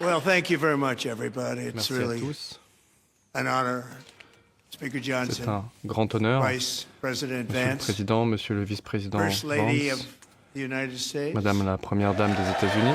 Well, thank you very much, everybody. It's Merci à really tous. an honor. Speaker C'est Johnson, un grand honneur. Vice President Monsieur le Vance, Président, Monsieur le Vice-président First Lady of Vance, the United States, Madame la Première Dame des États-Unis,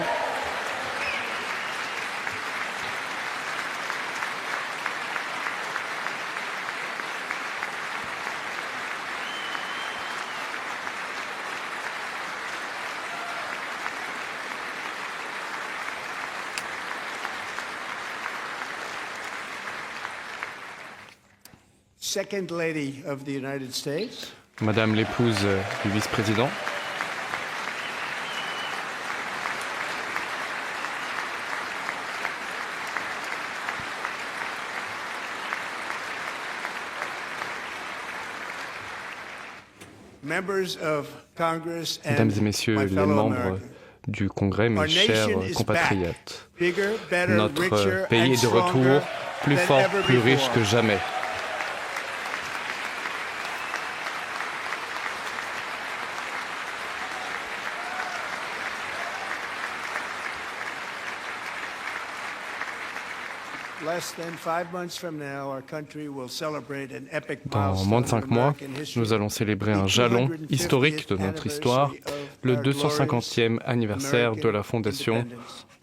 Second Lady of the United States, Madame l'épouse du Vice-président, members of Congress, Mesdames et and Messieurs my les fellow membres Americans. du Congrès, mes Our chers nation is compatriotes, back. Bigger, better, notre richer, pays and est de retour, stronger plus than fort, ever plus riche before. que jamais. Less than 5 months from now, our country will celebrate an epic Dans moins de milestone 5 in mois, American history. nous allons célébrer un jalon historique de notre histoire, le 250e anniversaire de la fondation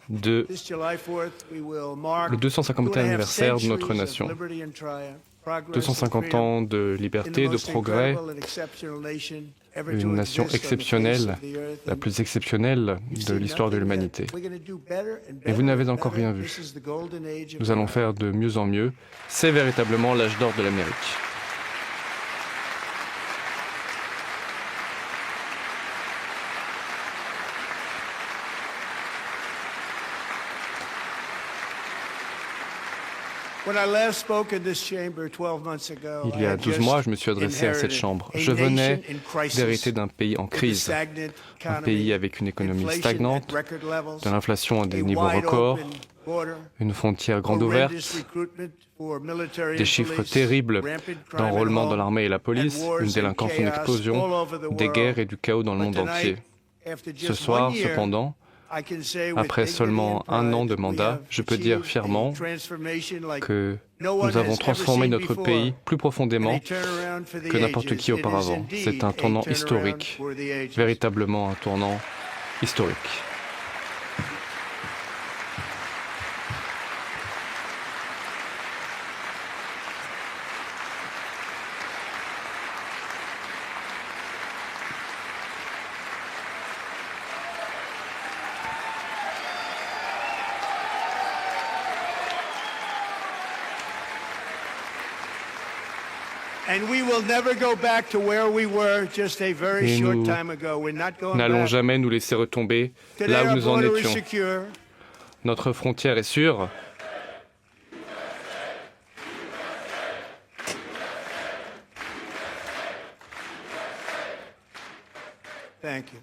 de This July 4th, we will mark le 250e 2.5 anniversaire de notre centuries of nation. liberty and triumph, progress and 250 freedom ans de in the liberté, de most progrès, incredible and exceptional nation ever to une nation exist on the face exceptionnelle, of the earth. la And plus exceptionnelle we've de seen l'histoire de nothing l'humanité. yet. We're gonna do better and Et vous better n'avez and encore better. rien vu. This is the golden age of Nous allons America. faire de mieux en mieux. C'est véritablement l'âge d'or de l'Amérique. When I last spoke in this chamber 12 months ago, Il y I a had 12 just mois, je me suis adressé à cette inherited chambre. a Je venais nation in crisis, d'hériter d'un pays en with a crise, stagnant un economy, pays avec une économie inflation stagnante, at record levels, de l'inflation à des a niveaux wide records, open border, une frontière grande horrendous ouverte, recruitment for military des and chiffres police, terribles rampant crime d'enrôlement at dans home, l'armée et la police, and wars une and délinquance en chaos all explosion, over the des world. guerres et du chaos dans le But monde tonight, entier. after Ce just soir, one year, cependant, I can say with après dignity seulement and un an de pride, we mandat, have je peux dire achieved a fièrement transformation like que no one nous avons has transformé ever seen notre before. pays plus And profondément a turnaround for the que n'importe ages. qui It is auparavant. indeed C'est un a tournant turnaround historique, for the ages. véritablement un tournant historique. And we will never go back to where we were just a very Et short nous time ago. We're not going N'allons back. jamais nous laisser retomber Today là où our nous en border is étions. secure. Notre frontière est sûre. Thank you.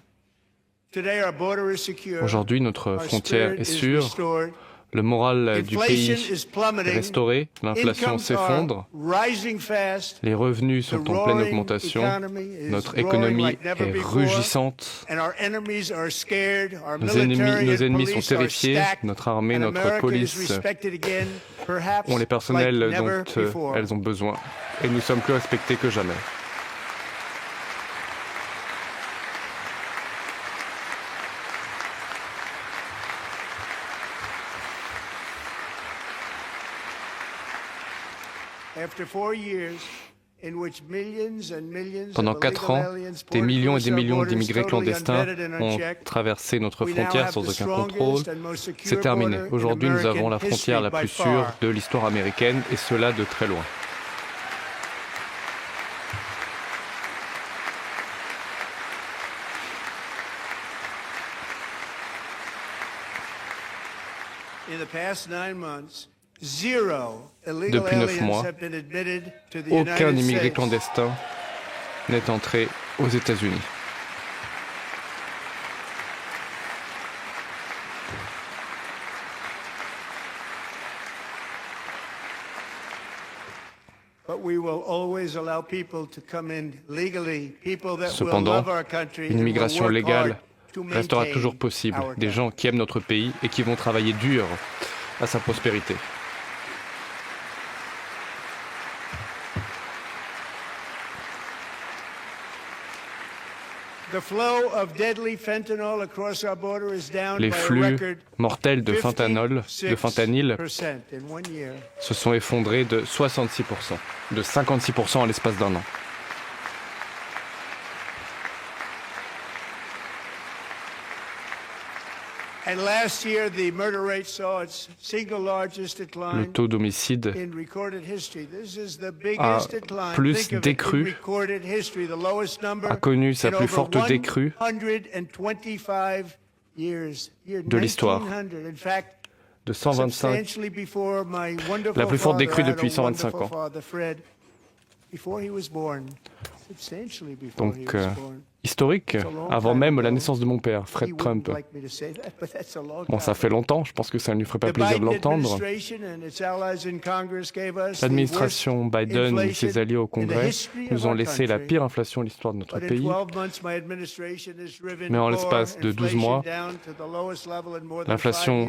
Today our border is secure. Aujourd'hui, notre Our frontière spirit est is sûre. restored. Le moral du pays Inflation is est plummeting. restauré. L'inflation Incomes s'effondre. are rising fast. Les revenus The sont en pleine roaring augmentation. economy is Notre roaring économie like never est before. rugissante. And our enemies are scared. Our Nos military ennemis and sont police are terrifiés. stacked. Notre armée, And notre America is police respected again, perhaps ont les personnels like never dont before. elles ont besoin. Et nous sommes plus respectés que jamais. After 4 years, in which millions and millions Pendant of 4 illegal ans, aliens des poured millions et across des our millions borders, d'immigrés totally clandestins unvetted and ont unchecked, traversé notre we now frontière have sans the aucun contrôle. strongest and most secure C'est terminé. border in Aujourd'hui, nous avons la American frontière la history plus by sûre far. de l'histoire américaine, et cela de très loin. In the past 9 months, zero illegal Depuis 9 aliens mois, have been admitted to the aucun United immigré States. clandestin n'est entré aux États-Unis. But we will always allow people to come in legally, people that will Cependant, love our country une and will immigration work légale hard to restera maintain toujours possible. our Des gens qui aiment notre pays et qui vont travailler dur à sa prospérité. Les flux mortels de fentanyl se sont effondrés de 66%, de 56% en l'espace d'un an. Le taux d'homicide a plus décru, a connu sa plus forte décrue de l'histoire, de 125, la plus forte décrue depuis 125 ans. Donc, historique, avant même la naissance de mon père, Fred Trump. Bon, ça fait longtemps, je pense que ça ne lui ferait pas plaisir de l'entendre. L'administration Biden et ses alliés au Congrès nous ont laissé la pire inflation de l'histoire de notre pays. Mais en l'espace de 12 mois, l'inflation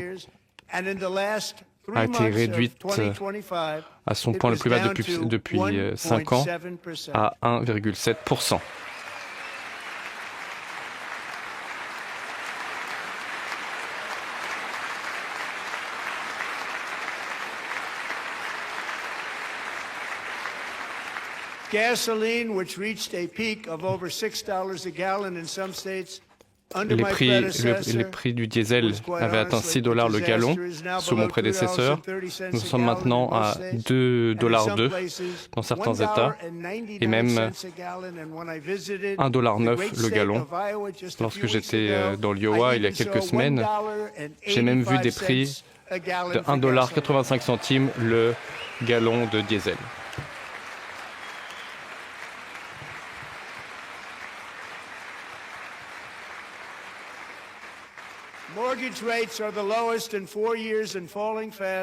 a été réduite à son point le plus bas depuis 5 ans, à 1,7%. Gasoline, which reached a peak of over $6 a gallon in some states. Les prix du diesel avaient atteint 6 $ le gallon sous mon prédécesseur. Nous sommes maintenant à 2,2 $ dans certains États et même 1,9 $ le gallon. Lorsque j'étais dans l'Iowa il y a quelques semaines, j'ai même vu des prix de 1,85 $ le gallon de diesel.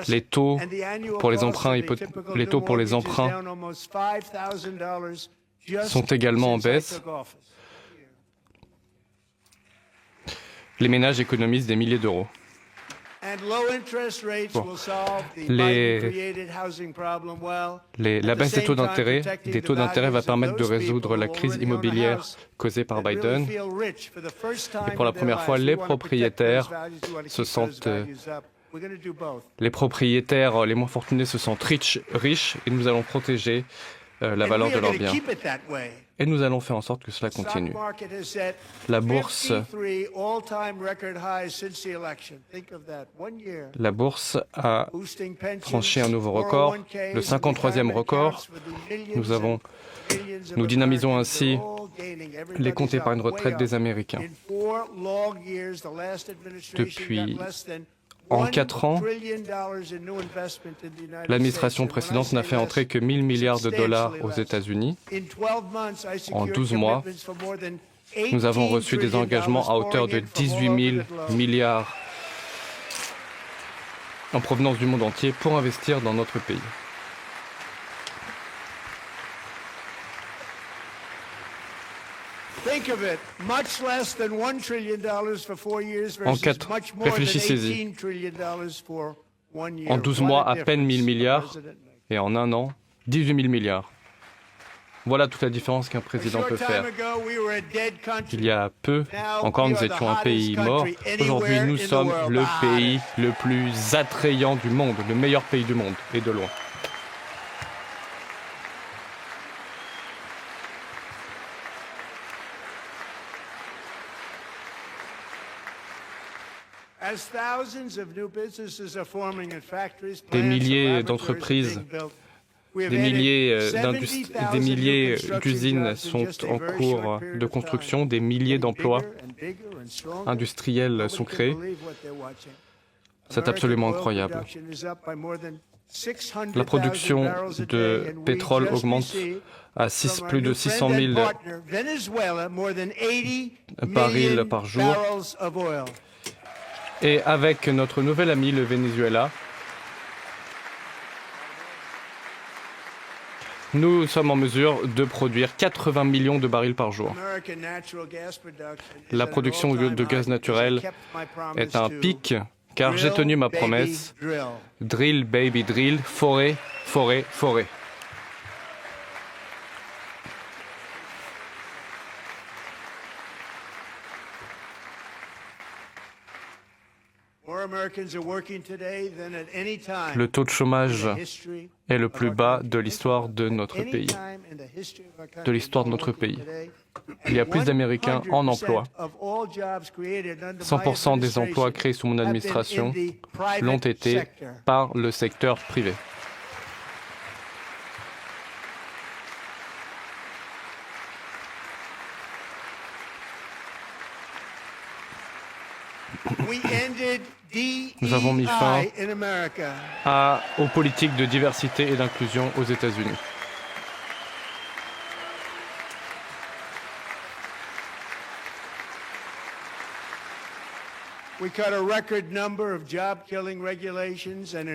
Les taux pour les emprunts sont également en baisse. Les ménages économisent des milliers d'euros. Bon. La baisse des taux d'intérêt va permettre de résoudre la crise immobilière causée par Biden. Et pour la première fois, les propriétaires les moins fortunés se sentent riches et nous allons protéger la valeur de leurs biens. Et nous allons faire en sorte que cela continue. La bourse a franchi un nouveau record, le 53e record. Nous dynamisons ainsi les comptes épargne retraite des Américains. En 4 ans, l'administration précédente n'a fait entrer que 1 000 milliards de dollars aux États-Unis. En 12 mois, nous avons reçu des engagements à hauteur de 18 000 milliards en provenance du monde entier pour investir dans notre pays. Réfléchissez-y. En 12 mois, à peine 1 000 milliards, et en un an, 18 000 milliards. Voilà toute la différence qu'un président peut faire. Il y a peu, encore nous étions un pays mort. Aujourd'hui, nous sommes le pays le plus attrayant du monde, le meilleur pays du monde, et de loin. Des milliers d'entreprises, des milliers d'usines sont en cours de construction, des milliers d'emplois industriels sont créés. C'est absolument incroyable. La production de pétrole augmente à plus de 600 000 barils par jour. Et avec notre nouvel ami, le Venezuela, nous sommes en mesure de produire 80 millions de barils par jour. La production de gaz naturel est à un pic car j'ai tenu ma promesse. Drill, baby, drill, forêt, forêt, forêt. Le taux de chômage est le plus bas de l'histoire de notre pays. De l'histoire de notre pays. Il y a plus d'Américains en emploi. 100% des emplois créés sous mon administration l'ont été par le secteur privé. Nous avons mis fin aux politiques de diversité et d'inclusion aux États-Unis.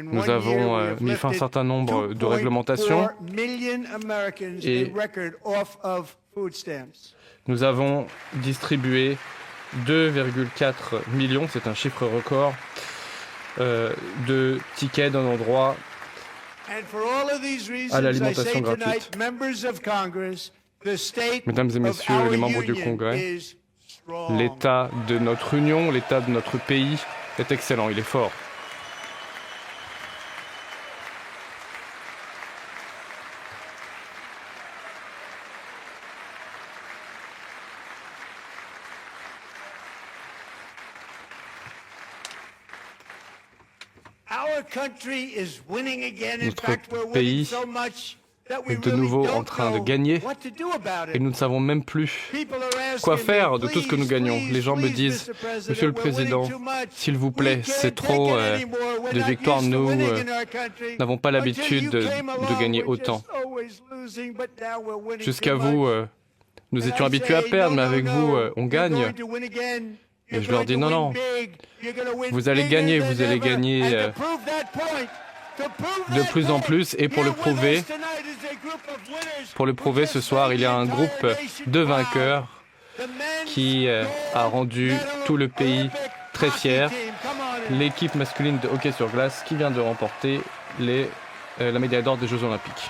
Nous avons mis fin à un certain nombre de réglementations et nous avons distribué 2,4 millions, c'est un chiffre record, de tickets d'un endroit à l'alimentation gratuite. Mesdames et messieurs les membres du Congrès, l'état de notre Union, l'état de notre pays est excellent, il est fort. Notre pays est de nouveau en train de gagner et nous ne savons même plus quoi faire de tout ce que nous gagnons. Les gens me disent, Monsieur le Président, s'il vous plaît, c'est trop de victoires, nous n'avons pas l'habitude de gagner autant. Jusqu'à vous, nous étions habitués à perdre, mais avec vous, on gagne. Et je leur dis, non, non, vous allez gagner de plus en plus. Et pour le prouver, ce soir, il y a un groupe de vainqueurs qui a rendu tout le pays très fier. L'équipe masculine de hockey sur glace qui vient de remporter la médaille d'or des Jeux Olympiques.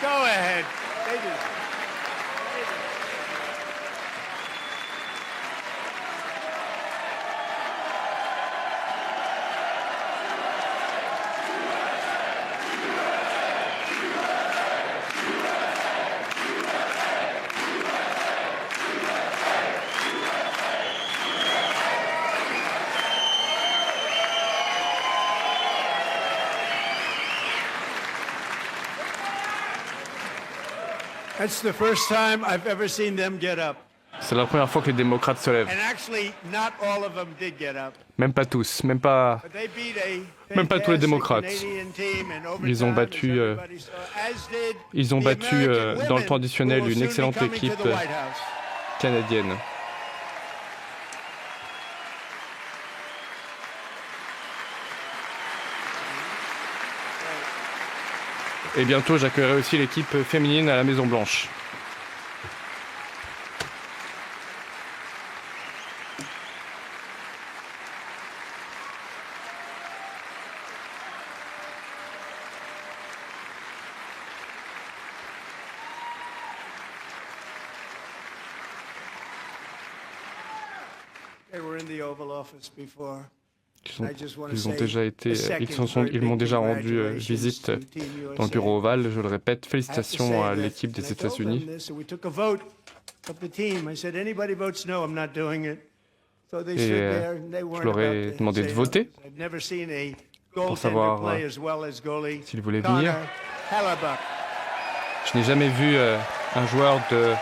Go ahead. That's the first time I've ever seen them get up. C'est la première fois que les démocrates se lèvent. And actually, not all of them did get up. Même pas tous, même pas tous les démocrates. Ils ont battu dans le temps additionnel une excellente équipe canadienne. Et bientôt, j'accueillerai aussi l'équipe féminine à la Maison-Blanche. Ils m'ont déjà rendu visite dans le bureau ovale. Je le répète, félicitations à l'équipe des États-Unis. Et je leur ai demandé de voter pour savoir s'ils voulaient venir. Je n'ai jamais vu un joueur de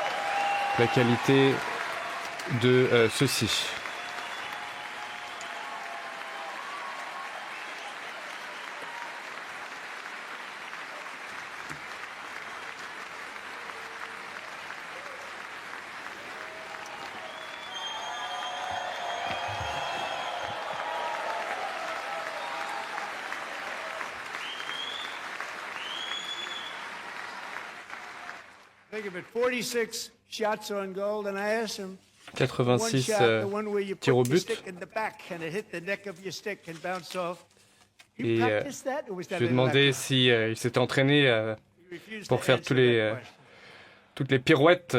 la qualité de ceux-ci. Think of it, 46 shots on goal, and I asked him, 86 tirs au but. Et je lui ai demandé s'il s'était entraîné pour faire toutes les pirouettes.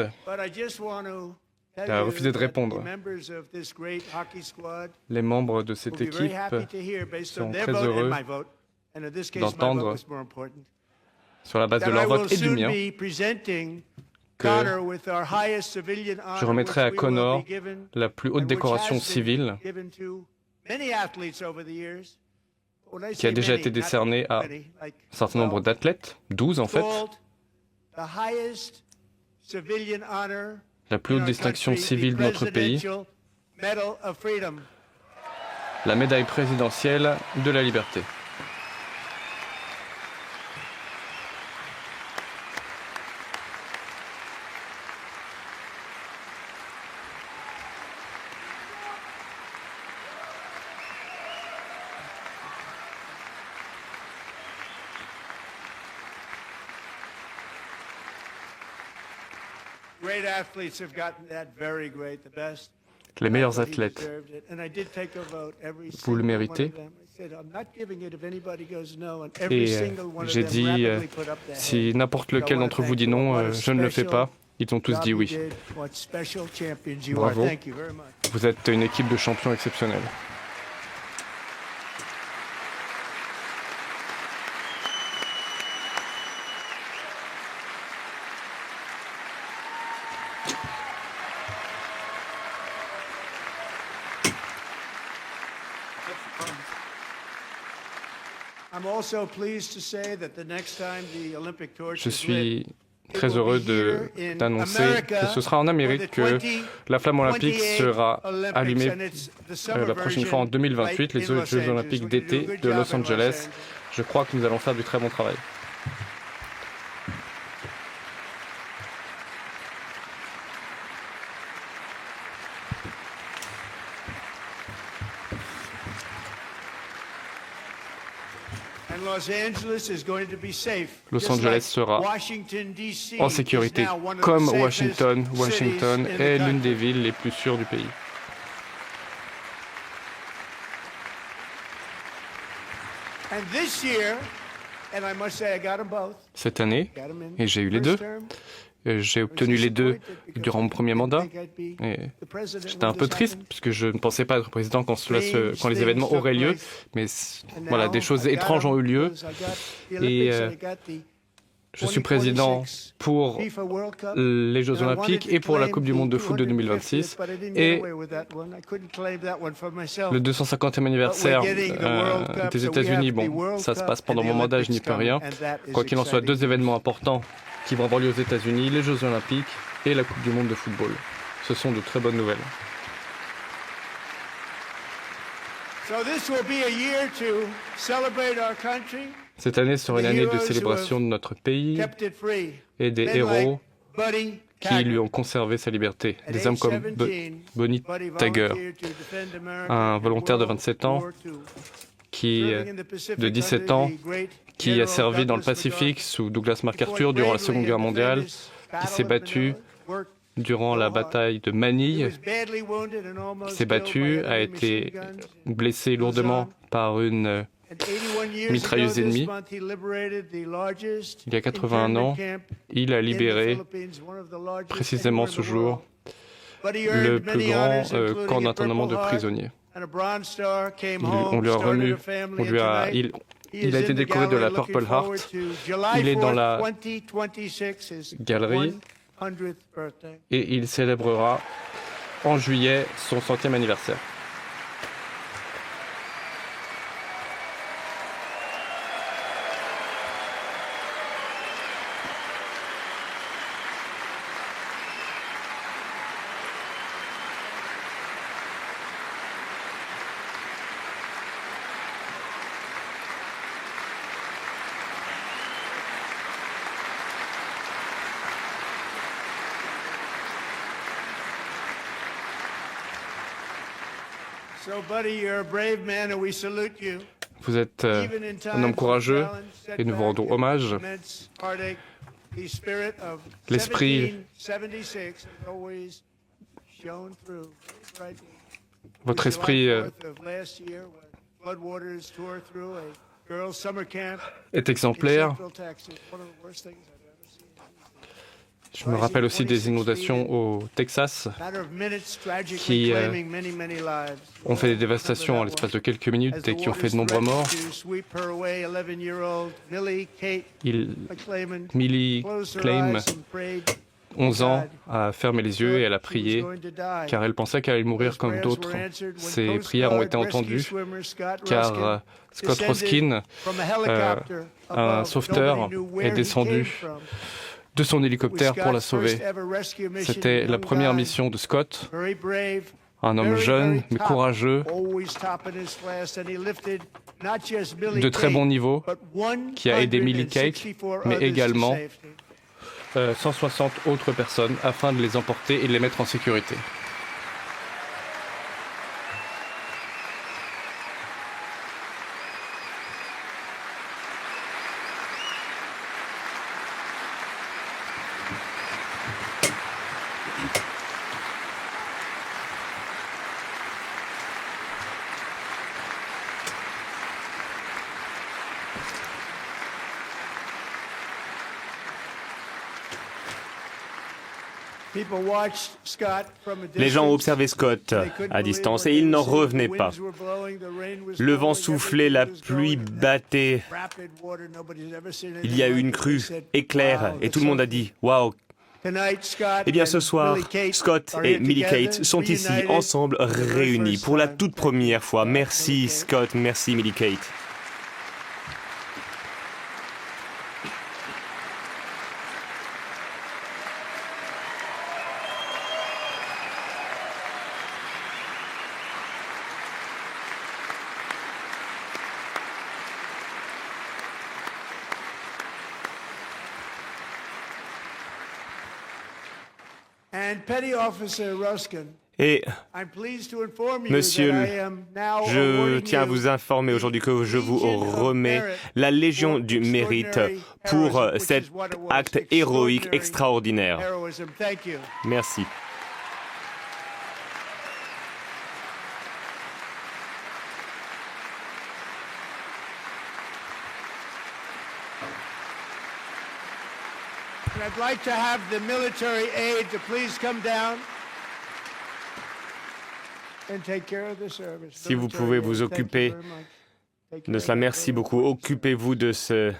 Il a refusé de répondre. Les membres de cette équipe sont très heureux d'entendre, sur la base de leur vote et du mien, que je remettrai à Connor la plus haute décoration civile qui a déjà été décernée à un certain nombre d'athlètes, 12 en fait. La plus haute distinction civile de notre pays, la médaille présidentielle de la liberté. Les meilleurs athlètes, vous le méritez. Et j'ai dit, si n'importe lequel d'entre vous dit non, je ne le fais pas. Ils ont tous dit oui. Bravo. Vous êtes une équipe de champions exceptionnelle. Je suis très heureux d'annoncer que ce sera en Amérique que la flamme olympique sera allumée la prochaine fois en 2028, les Jeux olympiques d'été de Los Angeles. Je crois que nous allons faire du très bon travail. Los Angeles sera en sécurité, comme Washington. Washington est l'une des villes les plus sûres du pays. Cette année, et j'ai eu les deux, j'ai obtenu les deux durant mon premier mandat. J'étais un peu triste puisque je ne pensais pas être président quand les événements auraient lieu. Mais voilà, des choses étranges ont eu lieu. Et je suis président pour les Jeux Olympiques et pour la Coupe du Monde de foot de 2026. Et le 250e anniversaire des États-Unis, bon, ça se passe pendant mon mandat, je n'y peux rien. Quoi qu'il en soit, deux événements importants qui vont avoir lieu aux États-Unis, les Jeux Olympiques et la Coupe du Monde de football. Ce sont de très bonnes nouvelles. Cette année sera une année de célébration de notre pays et des héros qui lui ont conservé sa liberté. Des hommes comme Bonnie Tager, un volontaire de 27 ans, de 17 ans, qui a servi dans le Pacifique sous Douglas MacArthur durant la Seconde Guerre mondiale, qui s'est battu durant la bataille de Manille, qui s'est battu, a été blessé lourdement par une mitrailleuse ennemie. Il y a 81 ans, il a libéré, précisément ce jour, le plus grand camp d'internement de prisonniers. Il a été décoré de la Purple Heart. Il est dans la galerie et il célébrera en juillet son 100e anniversaire. Vous êtes un homme courageux et nous vous rendons hommage. Votre esprit est exemplaire. Je me rappelle aussi des inondations au Texas qui ont fait des dévastations en l'espace de quelques minutes et qui ont fait de nombreux morts. Millie Claim, 11 ans, a fermé les yeux et elle a prié car elle pensait qu'elle allait mourir comme d'autres. Ses prières ont été entendues car Scott Roskin, un sauveteur, est descendu de son hélicoptère pour la sauver. C'était la première mission de Scott, un homme jeune mais courageux, de très bon niveau, qui a aidé Millie Kate, mais également 160 autres personnes afin de les emporter et de les mettre en sécurité. Les gens ont observé Scott à distance et il n'en revenait pas. Le vent soufflait, la pluie battait. Il y a eu une crue, éclair, et tout le monde a dit « Waouh !» Eh bien ce soir, Scott et Millie Kate sont ici, ensemble, réunis, pour la toute première fois. Merci Scott, merci Millie Kate. Et, monsieur, je tiens à vous informer aujourd'hui que je vous remets la Légion du Mérite pour cet acte héroïque extraordinaire. Merci. I'd like to have the military aid to please come down and take care of the service. Si vous pouvez vous occuper de cela, merci beaucoup. Occupez-vous de cet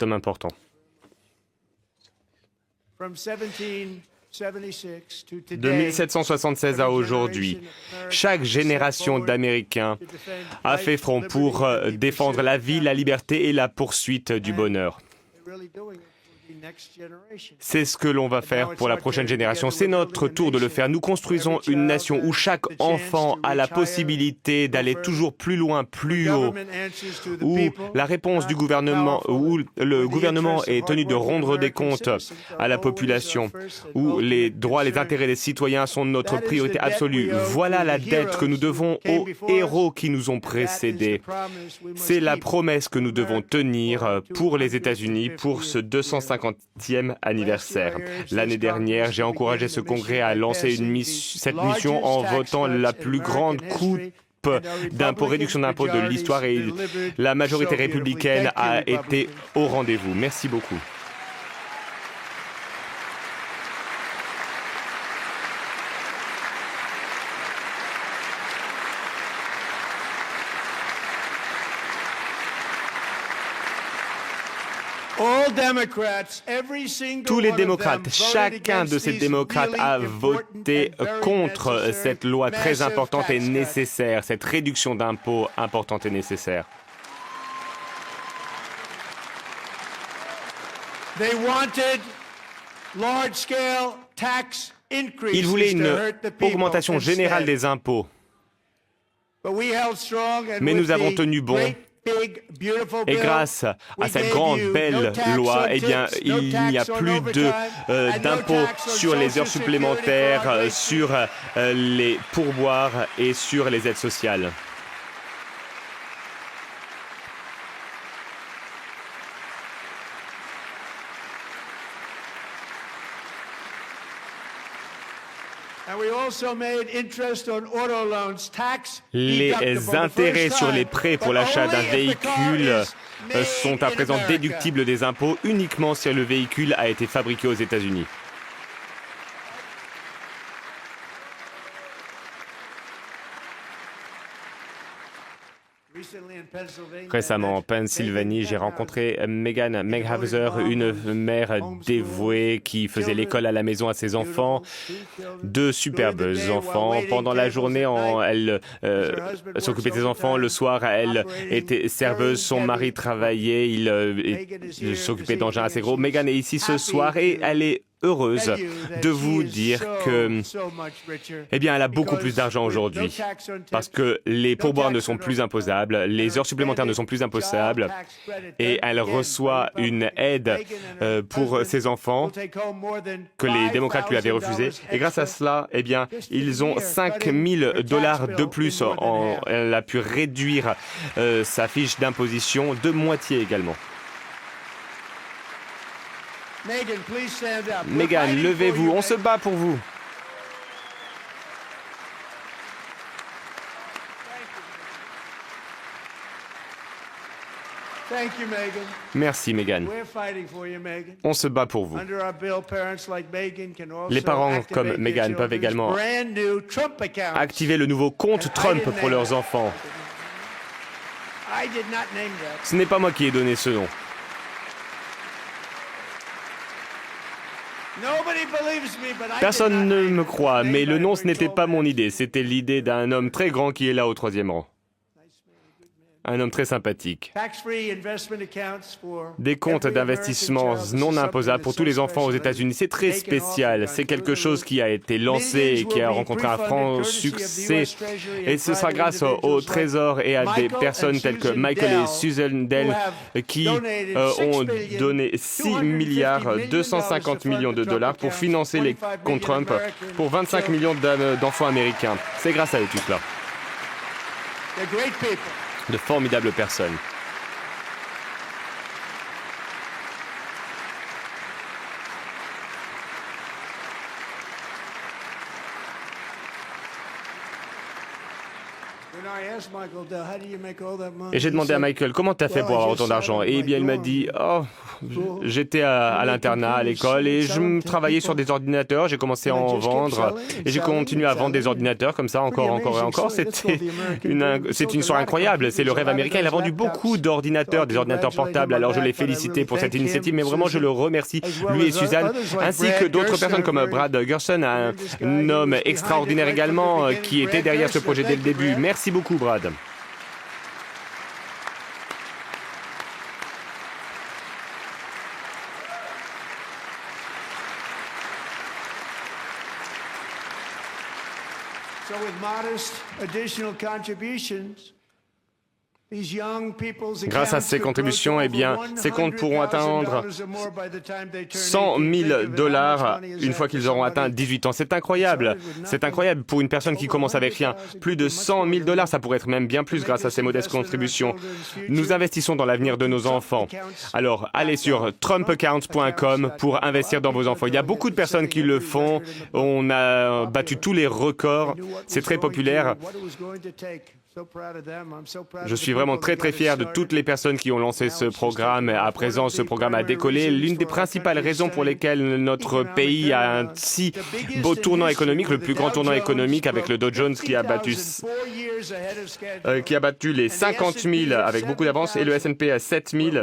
homme important. De 1776 à aujourd'hui, chaque génération d'Américains a fait front pour défendre la vie, la liberté et la poursuite du bonheur. C'est ce que l'on va faire pour la prochaine génération. C'est notre tour de le faire. Nous construisons une nation où chaque enfant a la possibilité d'aller toujours plus loin, plus haut, où la réponse du gouvernement, où le gouvernement est tenu de rendre des comptes à la population, où les droits, les intérêts des citoyens sont notre priorité absolue. Voilà la dette que nous devons aux héros qui nous ont précédés. C'est la promesse que nous devons tenir pour les États-Unis pour ce 250e anniversaire. L'année dernière, j'ai encouragé ce congrès à lancer cette mission en votant la plus grande coupe réduction d'impôts de l'histoire et la majorité républicaine a été au rendez-vous. Merci beaucoup. Tous les démocrates, chacun de ces démocrates a voté contre cette loi très importante et nécessaire, cette réduction d'impôts importante et nécessaire. Ils voulaient une augmentation générale des impôts. Mais nous avons tenu bon. Et grâce à cette grande, belle loi, eh bien, il n'y a plus d'impôts sur les heures supplémentaires, sur les pourboires et sur les aides sociales. Les intérêts sur les prêts pour l'achat d'un véhicule sont à présent déductibles des impôts uniquement si le véhicule a été fabriqué aux États-Unis. Récemment, en Pennsylvanie, j'ai rencontré Megan Menghauser, une mère dévouée qui faisait l'école à la maison à ses enfants, deux superbes enfants. Pendant la journée, elle s'occupait des enfants. Le soir, elle était serveuse. Son mari travaillait. Il s'occupait d'engins assez gros. Megan est ici ce soir et elle est heureuse de vous dire que, eh bien, elle a beaucoup plus d'argent aujourd'hui parce que les pourboires ne sont plus imposables, les heures supplémentaires ne sont plus imposables et elle reçoit une aide pour ses enfants que les démocrates lui avaient refusée. Et grâce à cela, eh bien, ils ont $5 000 de plus. Elle a pu réduire sa fiche d'imposition de moitié également. Megan, levez-vous, on se bat pour vous. Merci, Megan. On se bat pour vous. Les parents comme Megan peuvent également activer le nouveau compte Trump pour leurs enfants. Ce n'est pas moi qui ai donné ce nom. Personne ne me croit, mais le nom, ce n'était pas mon idée. C'était l'idée d'un homme très grand qui est là au 3e rang. Un homme très sympathique. Des comptes d'investissement non imposables pour tous les enfants aux États-Unis. C'est très spécial. C'est quelque chose qui a été lancé et qui a rencontré un franc succès. Et ce sera grâce au Trésor et à des personnes telles que Michael et Susan Dell qui ont donné 6,250 milliards de dollars pour financer les comptes Trump pour 25 millions d'enfants américains. C'est grâce à eux tout cela. De formidables personnes. Et j'ai demandé à Michael, comment tu as fait pour avoir autant d'argent? Et bien il m'a dit, j'étais à l'internat, à l'école, et je travaillais sur des ordinateurs, j'ai commencé à en vendre, et j'ai continué à vendre des ordinateurs comme ça, encore et encore. C'est une histoire incroyable, c'est le rêve américain. Il a vendu beaucoup d'ordinateurs, des ordinateurs portables, alors je l'ai félicité pour cette initiative, mais vraiment je le remercie, lui et Suzanne, ainsi que d'autres personnes comme Brad Gerson, un homme extraordinaire également, qui était derrière ce projet dès le début. Merci beaucoup, Brad. So with modest additional contributions, grâce à ces contributions, eh bien, ces comptes pourront atteindre $100 000 une fois qu'ils auront atteint 18 ans. C'est incroyable. C'est incroyable pour une personne qui commence avec rien. Plus de $100 000, ça pourrait être même bien plus grâce à ces modestes contributions. Nous investissons dans l'avenir de nos enfants. Alors, allez sur trumpaccount.com pour investir dans vos enfants. Il y a beaucoup de personnes qui le font. On a battu tous les records. C'est très populaire. Je suis vraiment très très fier de toutes les personnes qui ont lancé ce programme. À présent, ce programme a décollé. L'une des principales raisons pour lesquelles notre pays a un si beau tournant économique, le plus grand tournant économique avec le Dow Jones qui a battu les 50 000 avec beaucoup d'avance et le S&P à 7 000.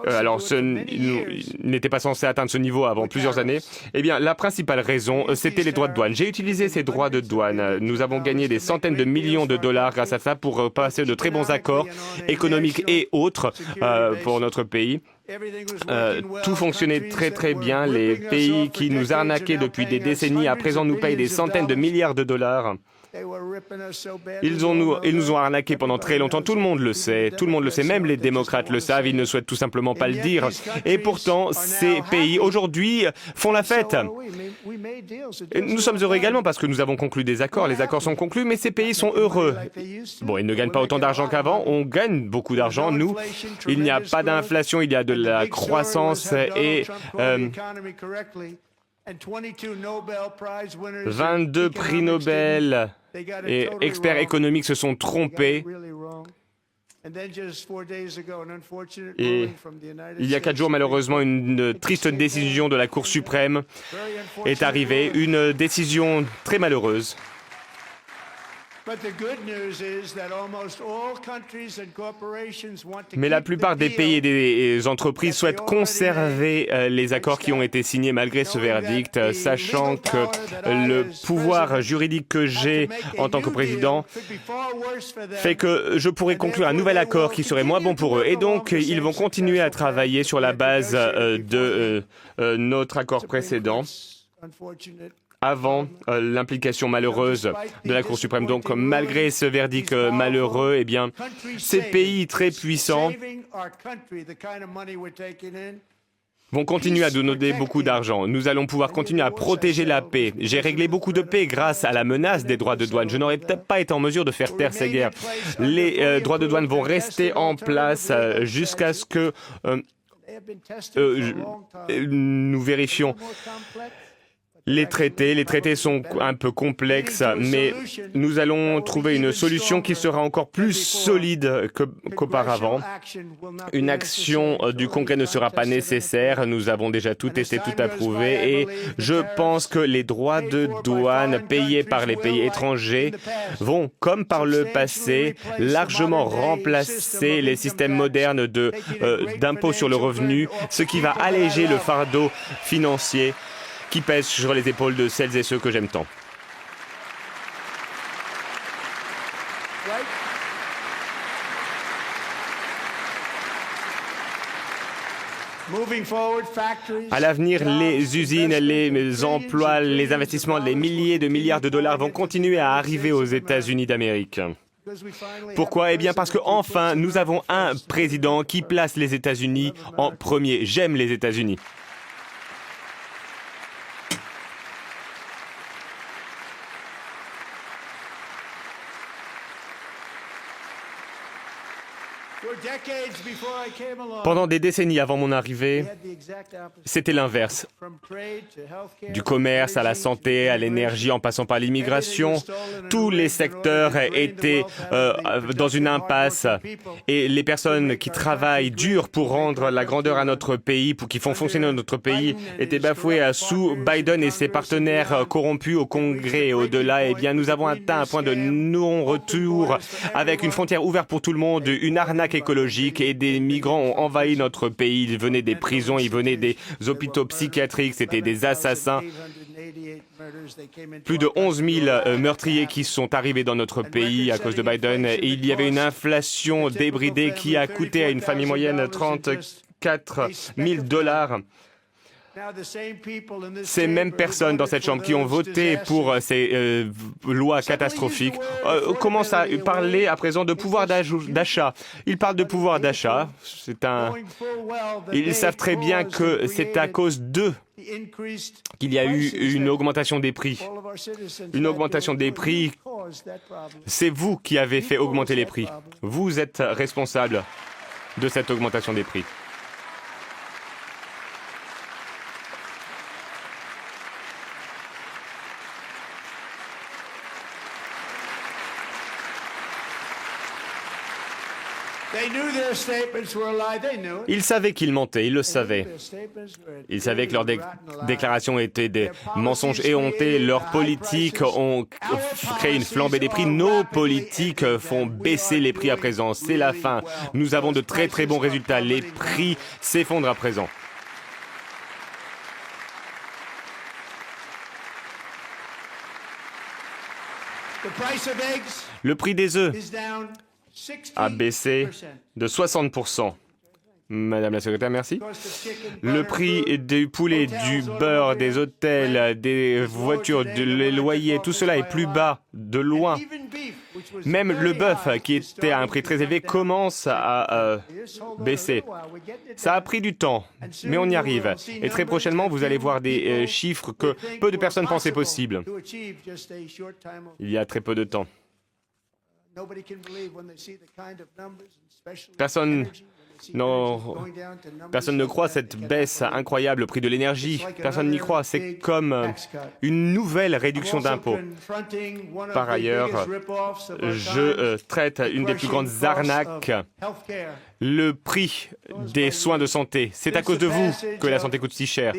Alors, il n'était pas censé atteindre ce niveau avant plusieurs années. Eh bien, la principale raison, c'était les droits de douane. J'ai utilisé ces droits de douane. Nous avons gagné des centaines de millions de dollars grâce à ça pour passer de très bons accords économiques et autres pour notre pays. Tout fonctionnait très très bien. Les pays qui nous arnaquaient depuis des décennies à présent nous payent des centaines de milliards de dollars. Ils nous ont arnaqués pendant très longtemps, tout le monde le sait, même les démocrates le savent, ils ne souhaitent tout simplement pas le dire. Et pourtant, ces pays, aujourd'hui, font la fête. Nous sommes heureux également parce que nous avons conclu des accords, les accords sont conclus, mais ces pays sont heureux. Bon, ils ne gagnent pas autant d'argent qu'avant, on gagne beaucoup d'argent, nous. Il n'y a pas d'inflation, il y a de la croissance et 22 prix Nobel et experts économiques se sont trompés. Et il y a 4 jours, malheureusement, une triste décision de la Cour suprême est arrivée, une décision très malheureuse. Mais la plupart des pays et des entreprises souhaitent conserver les accords qui ont été signés malgré ce verdict, sachant que le pouvoir juridique que j'ai en tant que président fait que je pourrais conclure un nouvel accord qui serait moins bon pour eux. Et donc, ils vont continuer à travailler sur la base de notre accord précédent, avant l'implication malheureuse de la Cour suprême. Donc, malgré ce verdict malheureux, eh bien, ces pays très puissants vont continuer à nous donner beaucoup d'argent. Nous allons pouvoir continuer à protéger la paix. J'ai réglé beaucoup de paix grâce à la menace des droits de douane. Je n'aurais peut-être pas été en mesure de faire taire ces guerres. Les droits de douane vont rester en place jusqu'à ce que nous vérifions les traités sont un peu complexes, mais nous allons trouver une solution qui sera encore plus solide qu'auparavant. Une action du Congrès ne sera pas nécessaire, nous avons déjà tout testé, tout approuvé, et je pense que les droits de douane payés par les pays étrangers vont, comme par le passé, largement remplacer les systèmes modernes d'impôt sur le revenu, ce qui va alléger le fardeau financier qui pèse sur les épaules de celles et ceux que j'aime tant. À l'avenir, les usines, les emplois, les investissements, les milliers de milliards de dollars vont continuer à arriver aux États-Unis d'Amérique. Pourquoi ? Eh bien parce qu'enfin, nous avons un président qui place les États-Unis en premier. J'aime les États-Unis. Pendant des décennies avant mon arrivée, c'était l'inverse. Du commerce à la santé, à l'énergie, en passant par l'immigration, tous les secteurs étaient dans une impasse. Et les personnes qui travaillent dur pour rendre la grandeur à notre pays, qui font fonctionner notre pays, étaient bafouées sous Biden et ses partenaires corrompus au Congrès et au-delà. Eh bien, nous avons atteint un point de non-retour avec une frontière ouverte pour tout le monde, une arnaque écologique et des migrants ont envahi notre pays. Ils venaient des prisons, ils venaient des hôpitaux psychiatriques, c'était des assassins. Plus de 11 000 meurtriers qui sont arrivés dans notre pays à cause de Biden. Et il y avait une inflation débridée qui a coûté à une famille moyenne 34 000 dollars. Ces mêmes personnes dans cette Chambre qui ont voté pour ces lois catastrophiques commencent à parler à présent de pouvoir d'achat. Ils parlent de pouvoir d'achat. Ils savent très bien que c'est à cause d'eux qu'il y a eu une augmentation des prix. Une augmentation des prix, c'est vous qui avez fait augmenter les prix. Vous êtes responsable de cette augmentation des prix. Ils savaient qu'ils mentaient, ils le savaient. Ils savaient que leurs déclarations étaient des mensonges éhontés. Leurs politiques ont créé une flambée des prix. Nos politiques font baisser les prix à présent. C'est la fin. Nous avons de très très bons résultats. Les prix s'effondrent à présent. Le prix des œufs a baissé de 60%. Madame la secrétaire, merci. Le prix du poulet, du beurre, des hôtels, des voitures, des loyers, tout cela est plus bas de loin. Même le bœuf, qui était à un prix très élevé, commence à baisser. Ça a pris du temps, mais on y arrive. Et très prochainement, vous allez voir des chiffres que peu de personnes pensaient possibles. Il y a très peu de temps. Personne ne croit à cette baisse incroyable au prix de l'énergie. Personne n'y croit. C'est comme une nouvelle réduction d'impôts. Par ailleurs, je traite une des plus grandes arnaques, le prix des soins de santé. C'est à cause de vous que la santé coûte si cher.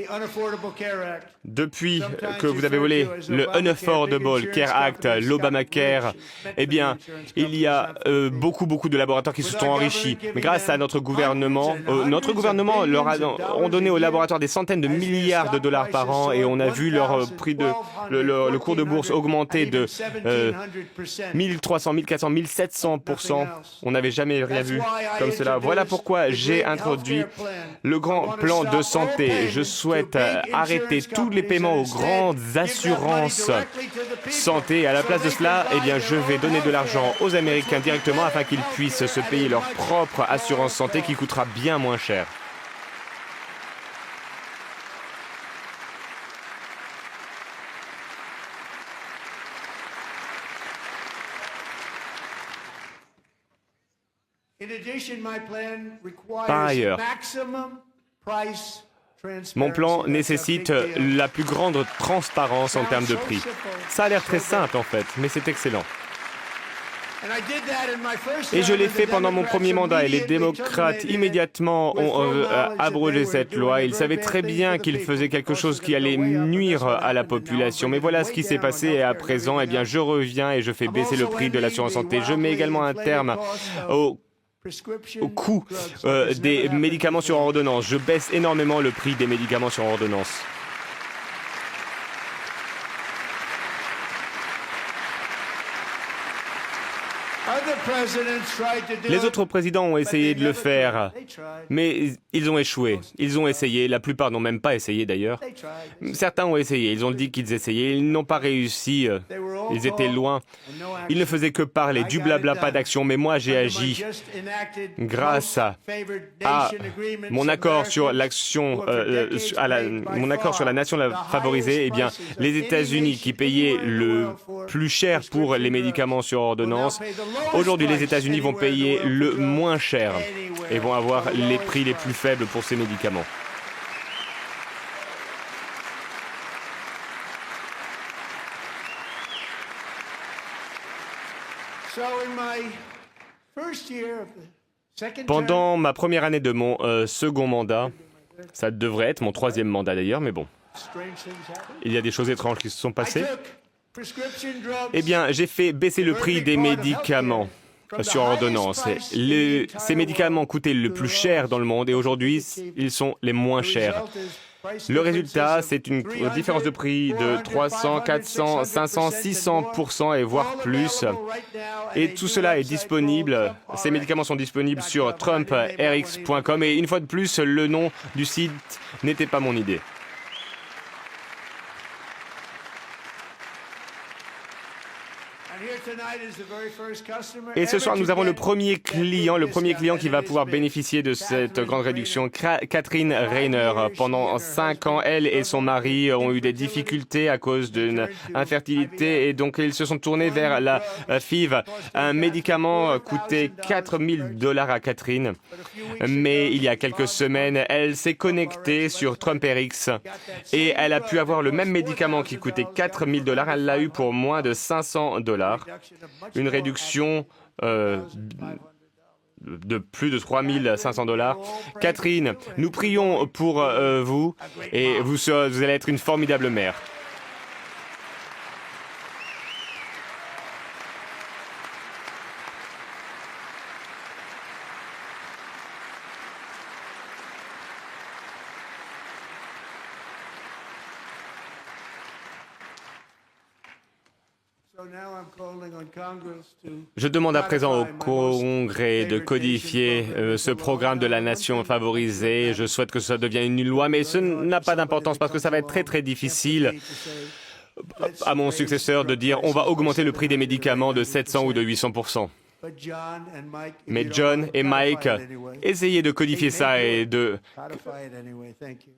Depuis que vous avez volé le Unaffordable Care Act, l'Obamacare, eh bien, il y a beaucoup de laboratoires qui se sont enrichis. Mais grâce à notre gouvernement leur ont donné aux laboratoires des centaines de milliards de dollars par an et on a vu leur prix le cours de bourse augmenter de 1300, 1400, 1700%. On n'avait jamais rien vu comme cela. Voilà pourquoi j'ai introduit le grand plan de santé. Je souhaite arrêter tous les paiements aux grandes assurances santé. À la place de cela, eh bien, je vais donner de l'argent aux Américains directement afin qu'ils puissent se payer leur propre assurance santé qui coûtera bien moins cher. Par ailleurs, mon plan nécessite la plus grande transparence en termes de prix. Ça a l'air très simple en fait, mais c'est excellent. Et je l'ai fait pendant mon premier mandat et les démocrates immédiatement ont abrogé cette loi. Ils savaient très bien qu'ils faisaient quelque chose qui allait nuire à la population. Mais voilà ce qui s'est passé et à présent, eh bien, je reviens et je fais baisser le prix de l'assurance santé. Je mets également un terme au coût des médicaments sur ordonnance. Je baisse énormément le prix des médicaments sur ordonnance. Les autres présidents ont essayé de le faire, mais ils ont échoué. Ils ont essayé, la plupart n'ont même pas essayé d'ailleurs. Certains ont essayé, ils ont dit qu'ils essayaient, ils n'ont pas réussi, ils étaient loin. Ils ne faisaient que parler, du blabla, pas d'action, mais moi j'ai agi grâce à mon accord sur l'action, mon accord sur la nation favorisée. Eh bien, les États-Unis qui payaient le plus cher pour les médicaments sur ordonnance, aujourd'hui les États-Unis vont payer le moins cher et vont avoir les prix les plus faibles pour ces médicaments. Pendant ma première année de mon second mandat, ça devrait être mon troisième mandat d'ailleurs, mais bon, il y a des choses étranges qui se sont passées. Eh bien, j'ai fait baisser le prix des médicaments sur ordonnance. Ces médicaments coûtaient le plus cher dans le monde et aujourd'hui, ils sont les moins chers. Le résultat, c'est une différence de prix de 300, 400, 500, 600% et voire plus. Et tout cela est disponible, ces médicaments sont disponibles sur TrumpRx.com et une fois de plus, le nom du site n'était pas mon idée. Et ce soir, nous avons le premier client qui va pouvoir bénéficier de cette grande réduction, Catherine Rayner. Pendant 5 ans, elle et son mari ont eu des difficultés à cause d'une infertilité et donc ils se sont tournés vers la FIV. Un médicament coûtait $4 000 à Catherine, mais il y a quelques semaines, elle s'est connectée sur TrumpRx et elle a pu avoir le même médicament qui coûtait $4 000. Elle l'a eu pour moins de $500. Une réduction de plus de 3 500 $. Catherine, nous prions pour vous et vous allez être une formidable mère. Je demande à présent au Congrès de codifier ce programme de la nation favorisée. Je souhaite que ça devienne une loi, mais ce n'a pas d'importance parce que ça va être très difficile à mon successeur de dire on va augmenter le prix des médicaments de 700 ou de 800%. Mais John et Mike, essayez de codifier ça et de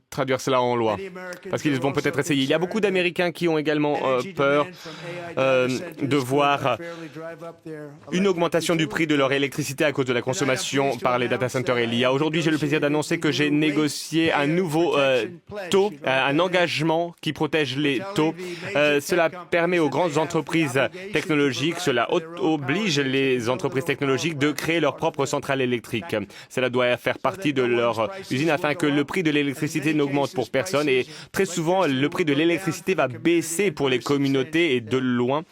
traduire cela en loi, parce qu'ils vont peut-être essayer. Il y a beaucoup d'Américains qui ont également peur de voir une augmentation du prix de leur électricité à cause de la consommation par les data centers. Aujourd'hui, j'ai le plaisir d'annoncer que j'ai négocié un nouveau taux, un engagement qui protège les taux. Cela permet aux grandes entreprises technologiques, cela oblige les entreprises technologiques de créer leur propre centrale électrique. Cela doit faire partie de leur usine afin que le prix de l'électricité n'augmente pour personne et très souvent le prix de l'électricité va baisser pour les communautés et de loin.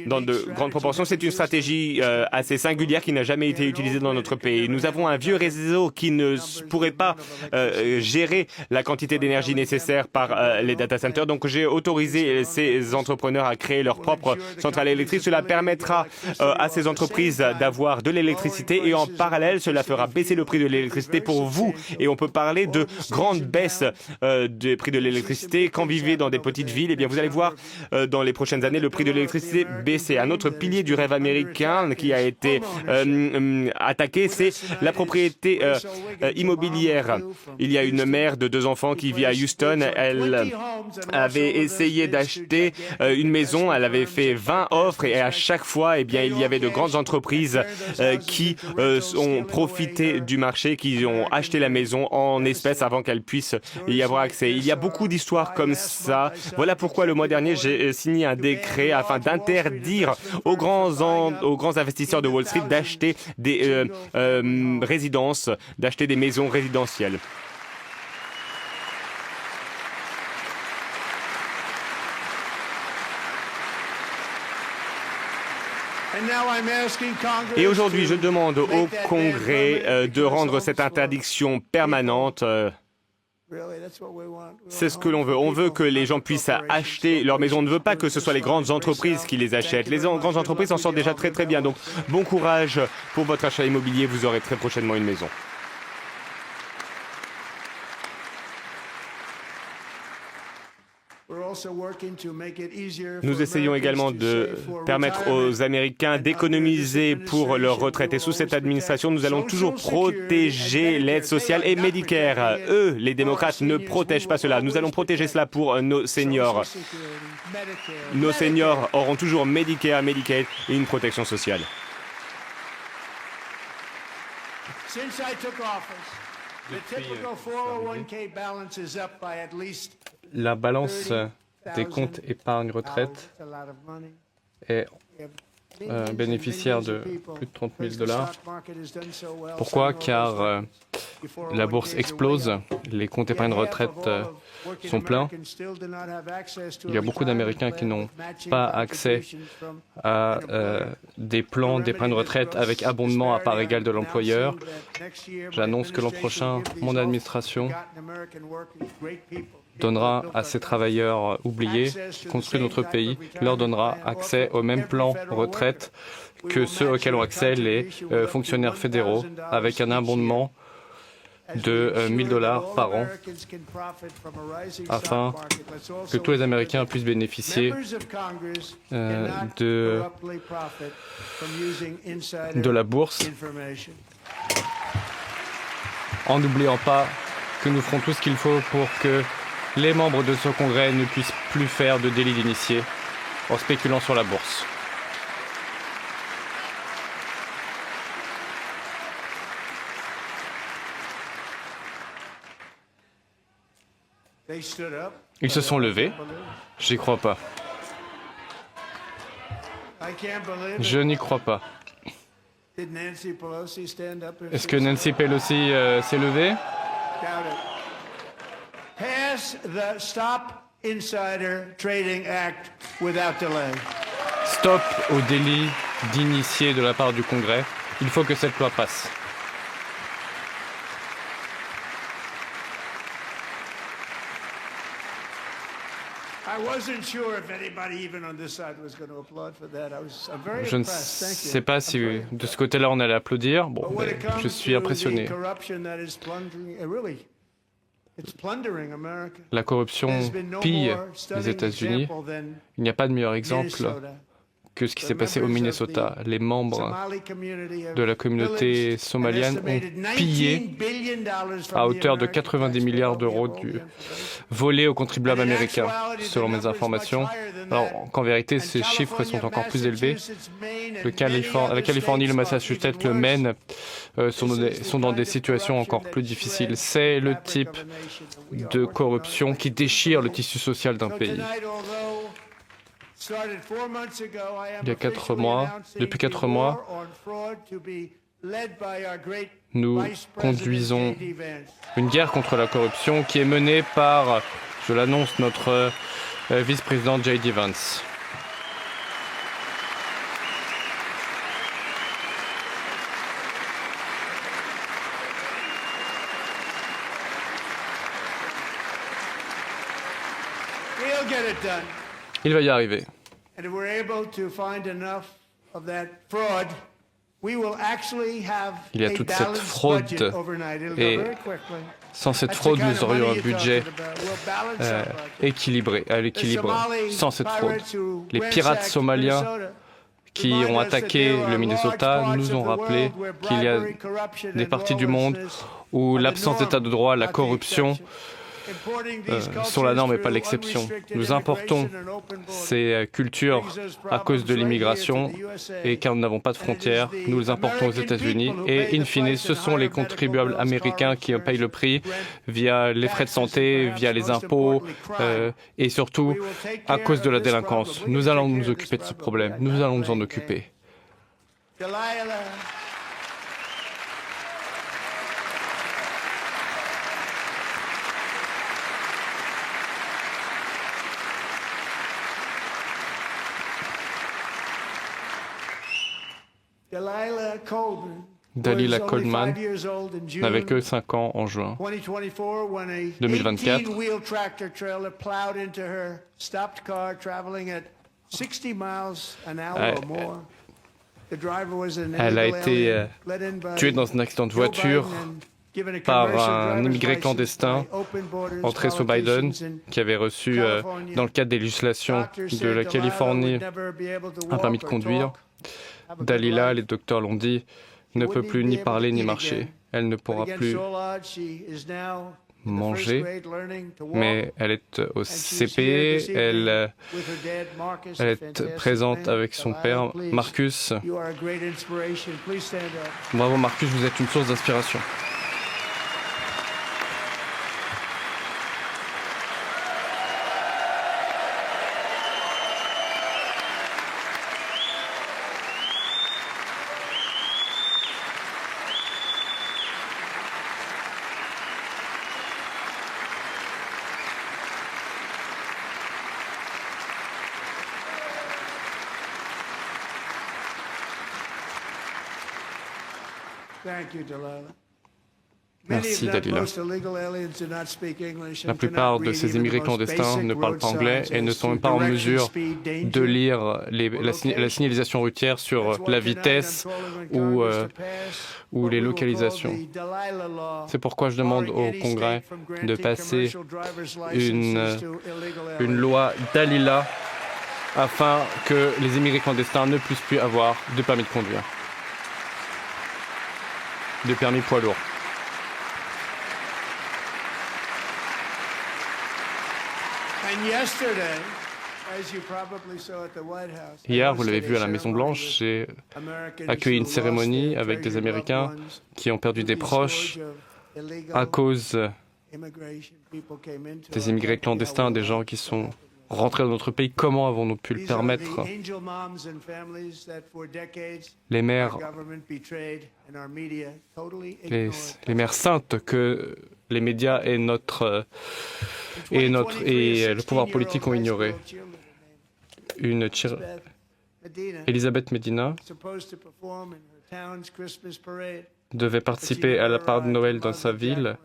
Dans de grandes proportions, c'est une stratégie assez singulière qui n'a jamais été utilisée dans notre pays. Nous avons un vieux réseau qui ne pourrait pas gérer la quantité d'énergie nécessaire par les data centers. Donc j'ai autorisé ces entrepreneurs à créer leur propre centrale électrique. Cela permettra à ces entreprises d'avoir de l'électricité et en parallèle, cela fera baisser le prix de l'électricité pour vous. Et on peut parler de grandes baisses des prix de l'électricité. Quand vous vivez dans des petites villes, eh bien vous allez voir dans les prochaines années le prix de l'électricité baisser. Un autre pilier du rêve américain qui a été attaqué, c'est la propriété immobilière. Il y a une mère de 2 enfants qui vit à Houston. Elle avait essayé d'acheter une maison. Elle avait fait 20 offres et à chaque fois, eh bien, il y avait de grandes entreprises qui ont profité du marché, qui ont acheté la maison en espèces avant qu'elle puisse y avoir accès. Il y a beaucoup d'histoires comme ça. Voilà pourquoi le mois dernier, j'ai signé un décret afin d'interdire aux grands investisseurs de Wall Street d'acheter des résidences, d'acheter des maisons résidentielles. Et aujourd'hui, je demande au Congrès de rendre cette interdiction permanente. C'est ce que l'on veut. On veut que les gens puissent acheter leur maison. On ne veut pas que ce soit les grandes entreprises qui les achètent. Les grandes entreprises en sortent déjà très très bien. Donc, bon courage pour votre achat immobilier. Vous aurez très prochainement une maison. Nous essayons également de permettre aux Américains d'économiser pour leur retraite. Et sous cette administration, nous allons toujours protéger l'aide sociale et Medicare. Eux, les démocrates, ne protègent pas cela. Nous allons protéger cela pour nos seniors. Nos seniors auront toujours Medicare, Medicaid et une protection sociale. La balance des comptes épargne-retraite est bénéficiaire de plus de 30 000 $. Pourquoi? Car la bourse explose, les comptes épargne-retraite sont pleins. Il y a beaucoup d'Américains qui n'ont pas accès à des plans d'épargne-retraite avec abondement à part égale de l'employeur. J'annonce que l'an prochain, mon administration donnera à ces travailleurs oubliés qui construisent notre pays, leur donnera accès au même plan retraite que ceux auxquels ont accès les fonctionnaires fédéraux, avec un abondement de 1 000 $ par an, afin que tous les Américains puissent bénéficier de la bourse, en n'oubliant pas que nous ferons tout ce qu'il faut pour que les membres de ce congrès ne puissent plus faire de délit d'initié en spéculant sur la bourse. Ils se sont levés. J'y crois pas. Je n'y crois pas. Est-ce que Nancy Pelosi s'est levée? Pass the Stop Insider Trading Act without delay. Stop au délit d'initié de la part du Congrès. Il faut que cette loi passe. Je ne sais pas si de ce côté-là on allait applaudir. Bon, mais je suis impressionné. La corruption pille les États-Unis. Il n'y a pas de meilleur exemple que ce qui s'est passé au Minnesota. Les membres de la communauté somalienne ont pillé à hauteur de 90 milliards d'euros volés aux contribuables américains, selon mes informations. Alors qu'en vérité, ces chiffres sont encore plus élevés. La Californie, le Massachusetts, le Maine sont dans des situations encore plus difficiles. C'est le type de corruption qui déchire le tissu social d'un pays. Il y a 4 mois, depuis 4 mois, nous conduisons une guerre contre la corruption qui est menée par, je l'annonce, notre vice-président J.D. Vance. Il va y arriver. Il y a toute cette fraude et sans cette fraude, nous aurions un budget équilibré, à l'équilibre. Sans cette fraude, les pirates somaliens qui ont attaqué le Minnesota nous ont rappelé qu'il y a des parties du monde où l'absence d'état de droit, la corruption sont la norme et pas l'exception. Nous importons ces cultures à cause de l'immigration et car nous n'avons pas de frontières, nous les importons aux États-Unis et in fine, ce sont les contribuables américains qui payent le prix via les frais de santé, via les impôts et surtout à cause de la délinquance. Nous allons nous occuper de ce problème, nous allons nous en occuper. Dalila Coleman n'avait que 5 ans en juin 2024. Elle a été tuée dans un accident de voiture par un immigré clandestin entré sous Biden qui avait reçu, dans le cadre des législations de la Californie, un permis de conduire. Dalila, les docteurs l'ont dit, ne peut plus ni parler ni marcher. Elle ne pourra plus manger, mais elle est au CP, elle est présente avec son père, Marcus. Bravo Marcus, vous êtes une source d'inspiration. Merci, Dalila. La plupart de ces immigrés clandestins ne parlent pas anglais et ne sont même pas en mesure de lire la signalisation routière sur la vitesse ou les localisations. C'est pourquoi je demande au Congrès de passer une loi Dalila afin que les immigrés clandestins ne puissent plus avoir de permis de conduire, de permis poids lourd. Hier, vous l'avez vu à la Maison-Blanche, j'ai accueilli une cérémonie avec des Américains qui ont perdu des proches à cause des immigrés clandestins, des gens qui sont rentrer dans notre pays. Comment avons-nous pu le permettre? Les mères saintes que les médias et le pouvoir politique ont ignoré. Elisabeth Medina devait participer à la parade de Noël dans sa ville,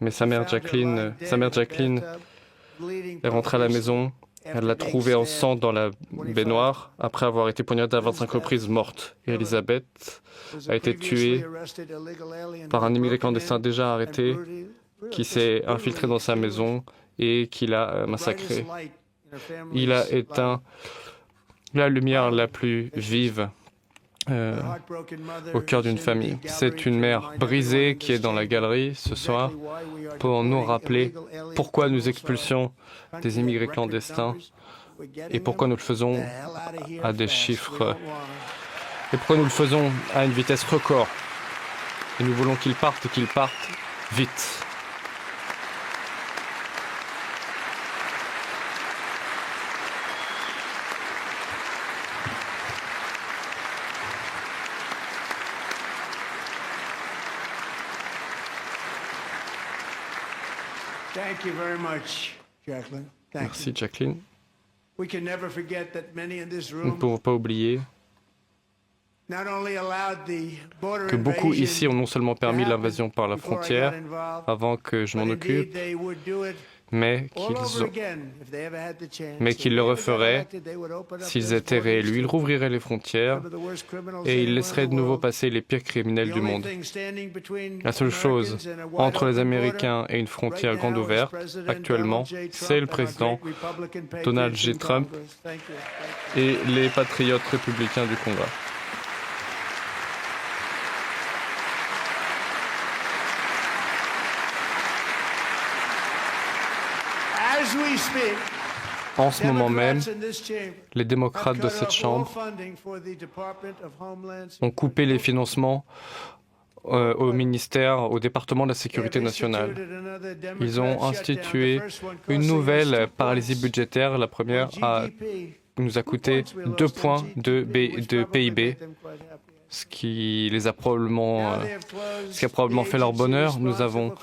mais sa mère Jacqueline est rentrée à la maison. Elle l'a trouvée en sang dans la baignoire après avoir été poignardée à 25 reprises, morte. Et Elisabeth a été tuée par un immigré clandestin déjà arrêté qui s'est infiltré dans sa maison et qui l'a massacrée. Il a éteint la lumière la plus vive au cœur d'une famille. C'est une mère brisée qui est dans la galerie ce soir pour nous rappeler pourquoi nous expulsions des immigrés clandestins et pourquoi nous le faisons à des chiffres et pourquoi nous le faisons à une vitesse record. Et nous voulons qu'ils partent vite. Merci, Jacqueline. Nous ne pouvons pas oublier que beaucoup ici ont non seulement permis l'invasion par la frontière avant que je m'en occupe, mais qu'ils le referaient s'ils étaient réélus. Ils rouvriraient les frontières et ils laisseraient de nouveau passer les pires criminels du monde. La seule chose entre les Américains et une frontière grande ouverte, actuellement, c'est le président Donald J. Trump et les patriotes républicains du Congrès. En ce moment même, les démocrates de cette Chambre ont coupé les financements au ministère, au département de la Sécurité nationale. Ils ont institué une nouvelle paralysie budgétaire. La première nous a coûté 2 points de PIB, ce qui a probablement fait leur bonheur. Nous avons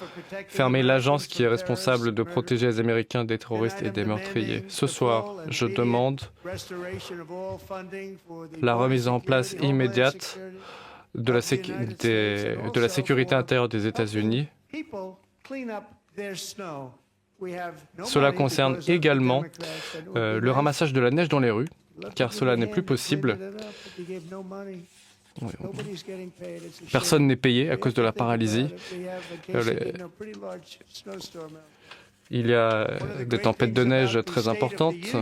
fermé l'agence qui est responsable de protéger les Américains des terroristes et des meurtriers. Ce soir, je demande la remise en place immédiate de la sécurité intérieure des États-Unis. Cela concerne également le ramassage de la neige dans les rues, car cela n'est plus possible. Personne n'est payé à cause de la paralysie. Il y a des tempêtes de neige très importantes.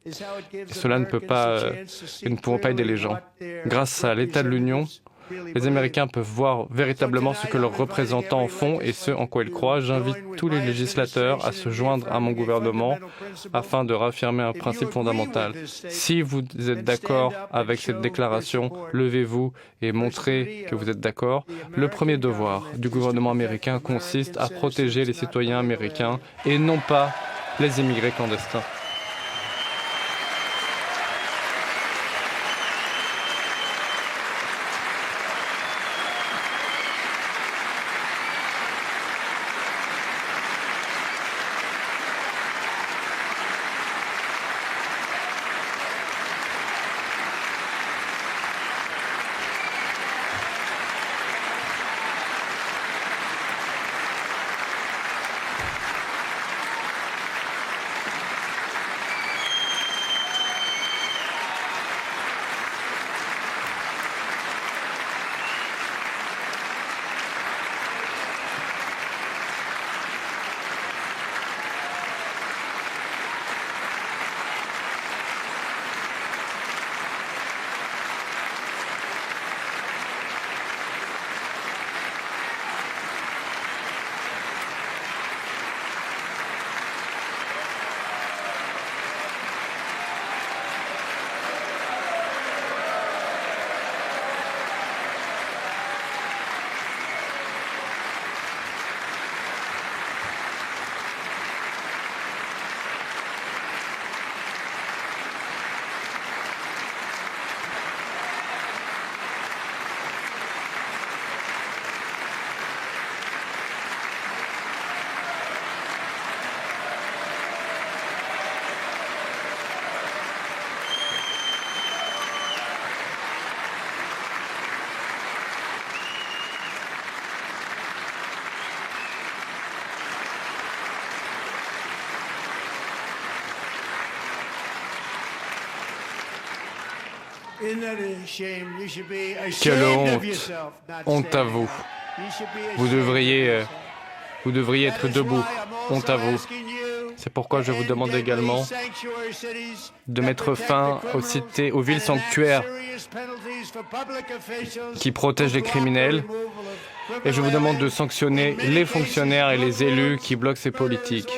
Et cela ne peut pas, nous ne pouvons pas aider les gens. Grâce à l'état de l'Union, les Américains peuvent voir véritablement ce que leurs représentants font et ce en quoi ils croient. J'invite tous les législateurs à se joindre à mon gouvernement afin de réaffirmer un principe fondamental. Si vous êtes d'accord avec cette déclaration, levez-vous et montrez que vous êtes d'accord. Le premier devoir du gouvernement américain consiste à protéger les citoyens américains et non pas les immigrés clandestins. Quelle honte! Honte à vous. Vous devriez être debout. Honte à vous. C'est pourquoi je vous demande également de mettre fin aux villes sanctuaires qui protègent les criminels. Et je vous demande de sanctionner les fonctionnaires et les élus qui bloquent ces politiques.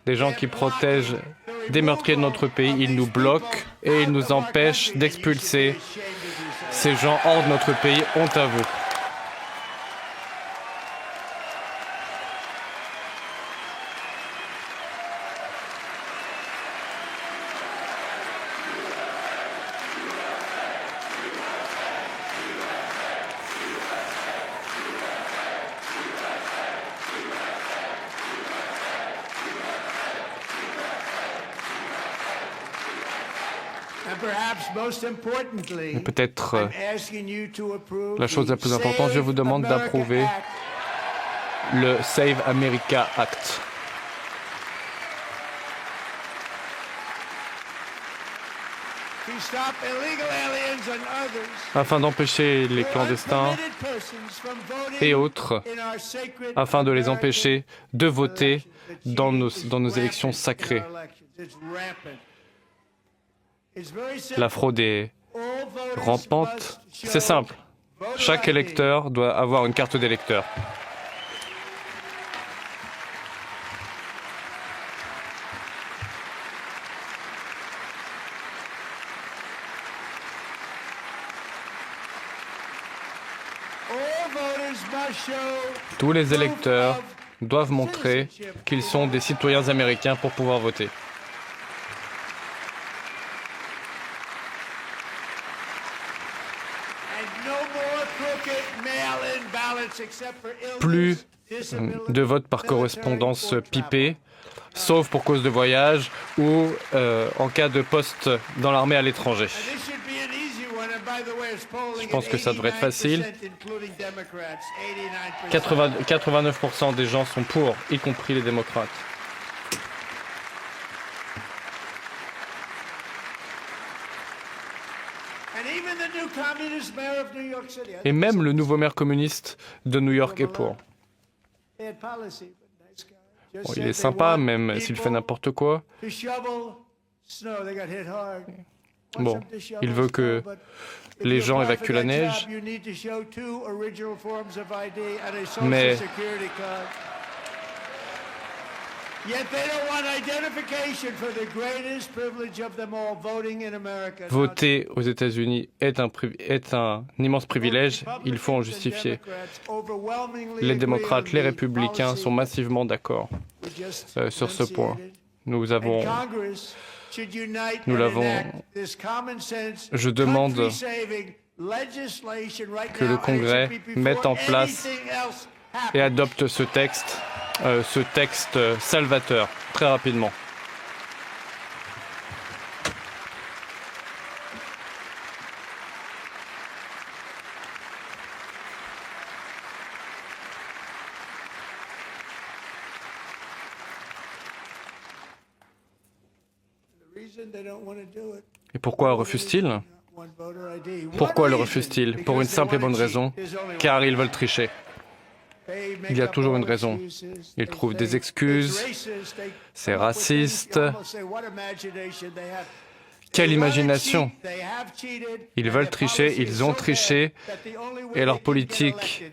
Des gens qui protègent des meurtriers de notre pays, ils nous bloquent et ils nous empêchent d'expulser ces gens hors de notre pays. Honte à vous. Et peut-être la chose la plus importante, je vous demande d'approuver le Save America Act. Afin d'empêcher les clandestins et autres, afin de les empêcher de voter dans nos élections sacrées. La fraude est rampante. C'est simple. Chaque électeur doit avoir une carte d'électeur. Tous les électeurs doivent montrer qu'ils sont des citoyens américains pour pouvoir voter. Plus de votes par correspondance pipés, sauf pour cause de voyage ou en cas de poste dans l'armée à l'étranger. Je pense que ça devrait être facile. 89% des gens sont pour, y compris les démocrates. Et même le nouveau maire communiste de New York est pour. Bon, il est sympa, même s'il fait n'importe quoi. Bon, il veut que les gens évacuent la neige, mais voter aux États-Unis est un immense privilège, il faut en justifier. Les démocrates, les républicains sont massivement d'accord sur ce point. Nous l'avons. Je demande que le Congrès mette en place et adopte ce texte salvateur, très rapidement. Et pourquoi refuse-t-il? Pourquoi le refuse-t-il? Pour une simple et bonne raison, car ils veulent tricher. Il y a toujours une raison. Ils trouvent des excuses. C'est raciste. Quelle imagination! Ils veulent tricher, ils ont triché, et leur politique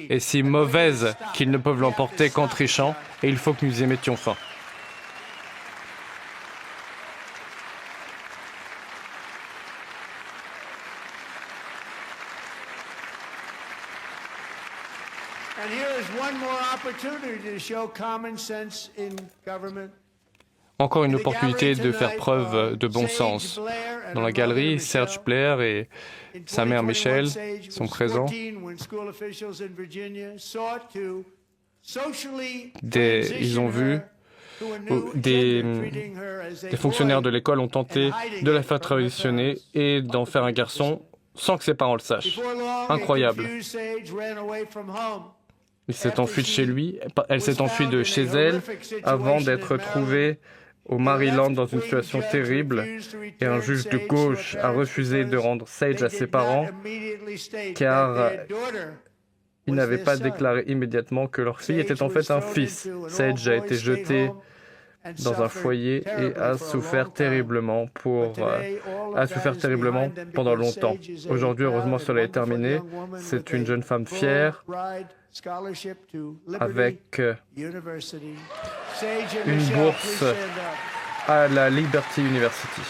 est si mauvaise qu'ils ne peuvent l'emporter qu'en trichant, et il faut que nous y mettions fin. Encore une opportunité de faire preuve de bon sens. Dans la galerie, Serge Blair et sa mère Michelle sont présents. Ils ont vu des fonctionnaires de l'école ont tenté de la faire transitionner et d'en faire un garçon sans que ses parents le sachent. Incroyable. Il s'est enfui de chez lui, elle s'est enfuie de chez elle avant d'être trouvée au Maryland dans une situation terrible et un juge de gauche a refusé de rendre Sage à ses parents car il n'avait pas déclaré immédiatement que leur fille était en fait un fils. Sage a été jeté dans un foyer et a souffert terriblement pendant longtemps. Aujourd'hui, heureusement, cela est terminé. C'est une jeune femme fière avec une bourse à la Liberty University.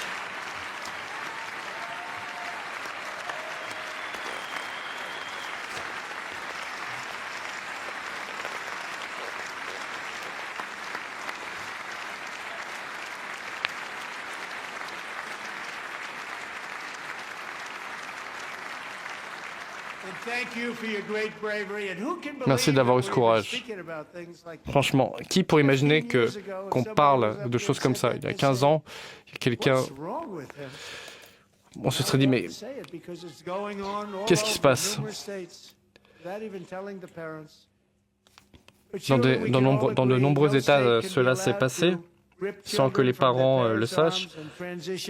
Merci d'avoir eu ce courage. Franchement, qui pourrait imaginer qu'on parle de choses comme ça? Il y a 15 ans, quelqu'un... On se serait dit, mais qu'est-ce qui se passe? Dans de nombreux États, cela s'est passé sans que les parents le sachent.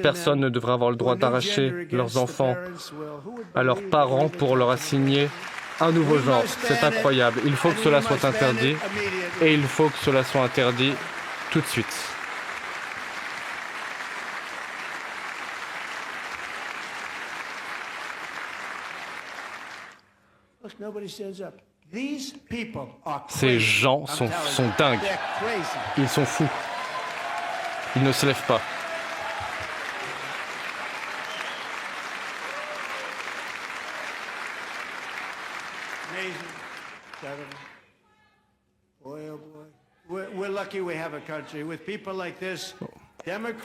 Personne ne devrait avoir le droit d'arracher leurs enfants à leurs parents pour leur assigner un nouveau genre. C'est incroyable. Il faut que cela soit interdit et il faut que cela soit interdit tout de suite. Ces gens sont dingues. Ils sont fous. Ils ne se lèvent pas.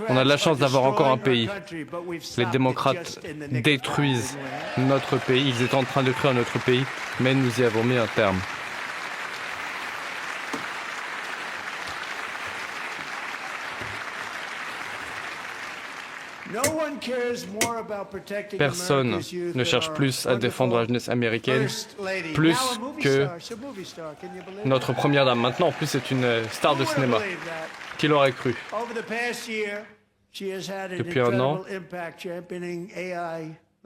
On a de la chance d'avoir encore un pays. Les démocrates détruisent notre pays. Ils étaient en train de détruire notre pays, mais nous y avons mis un terme. Personne ne cherche plus à défendre la jeunesse américaine, plus que notre première dame. Maintenant, en plus, c'est une star de cinéma. Qui l'aurait cru? Depuis un an,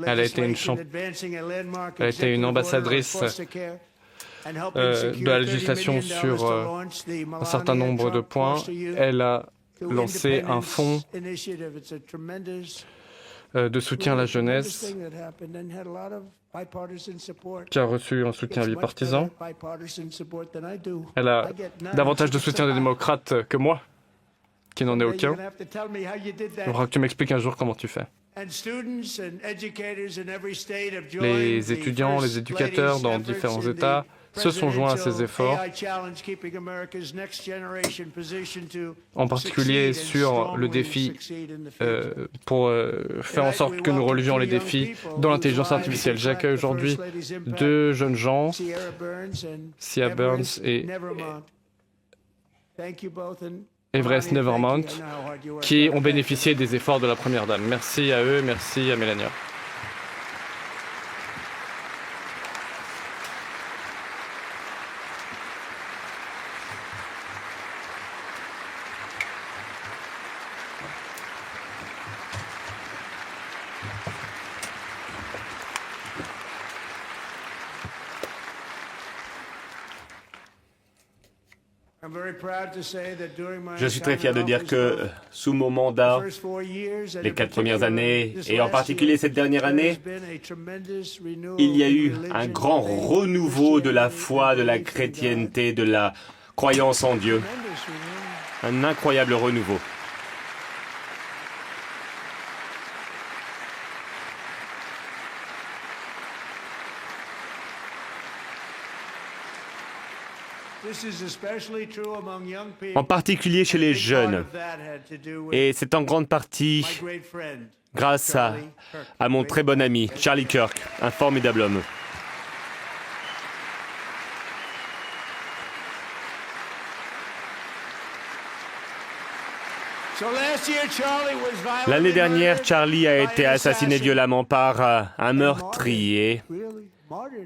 elle a été une ambassadrice de la législation sur un certain nombre de points. Elle a lancé un fonds de soutien à la jeunesse qui a reçu un soutien bipartisan. Elle a davantage de soutien des démocrates que moi, qui n'en ai aucun. Il faudra que tu m'expliques un jour comment tu fais. Les étudiants, les éducateurs dans différents États se sont joints à ces efforts, en particulier sur le défi pour faire en sorte que nous relevions les défis dans l'intelligence artificielle. J'accueille aujourd'hui deux jeunes gens, Sia Burns et Everest Nevermont, qui ont bénéficié des efforts de la Première Dame. Merci à eux, merci à Melania. Je suis très fier de dire que sous mon mandat, les 4 premières années, et en particulier cette dernière année, il y a eu un grand renouveau de la foi, de la chrétienté, de la croyance en Dieu. Un incroyable renouveau. En particulier chez les jeunes. Et c'est en grande partie grâce à mon très bon ami, Charlie Kirk, un formidable homme. L'année dernière, Charlie a été assassiné violemment par un meurtrier.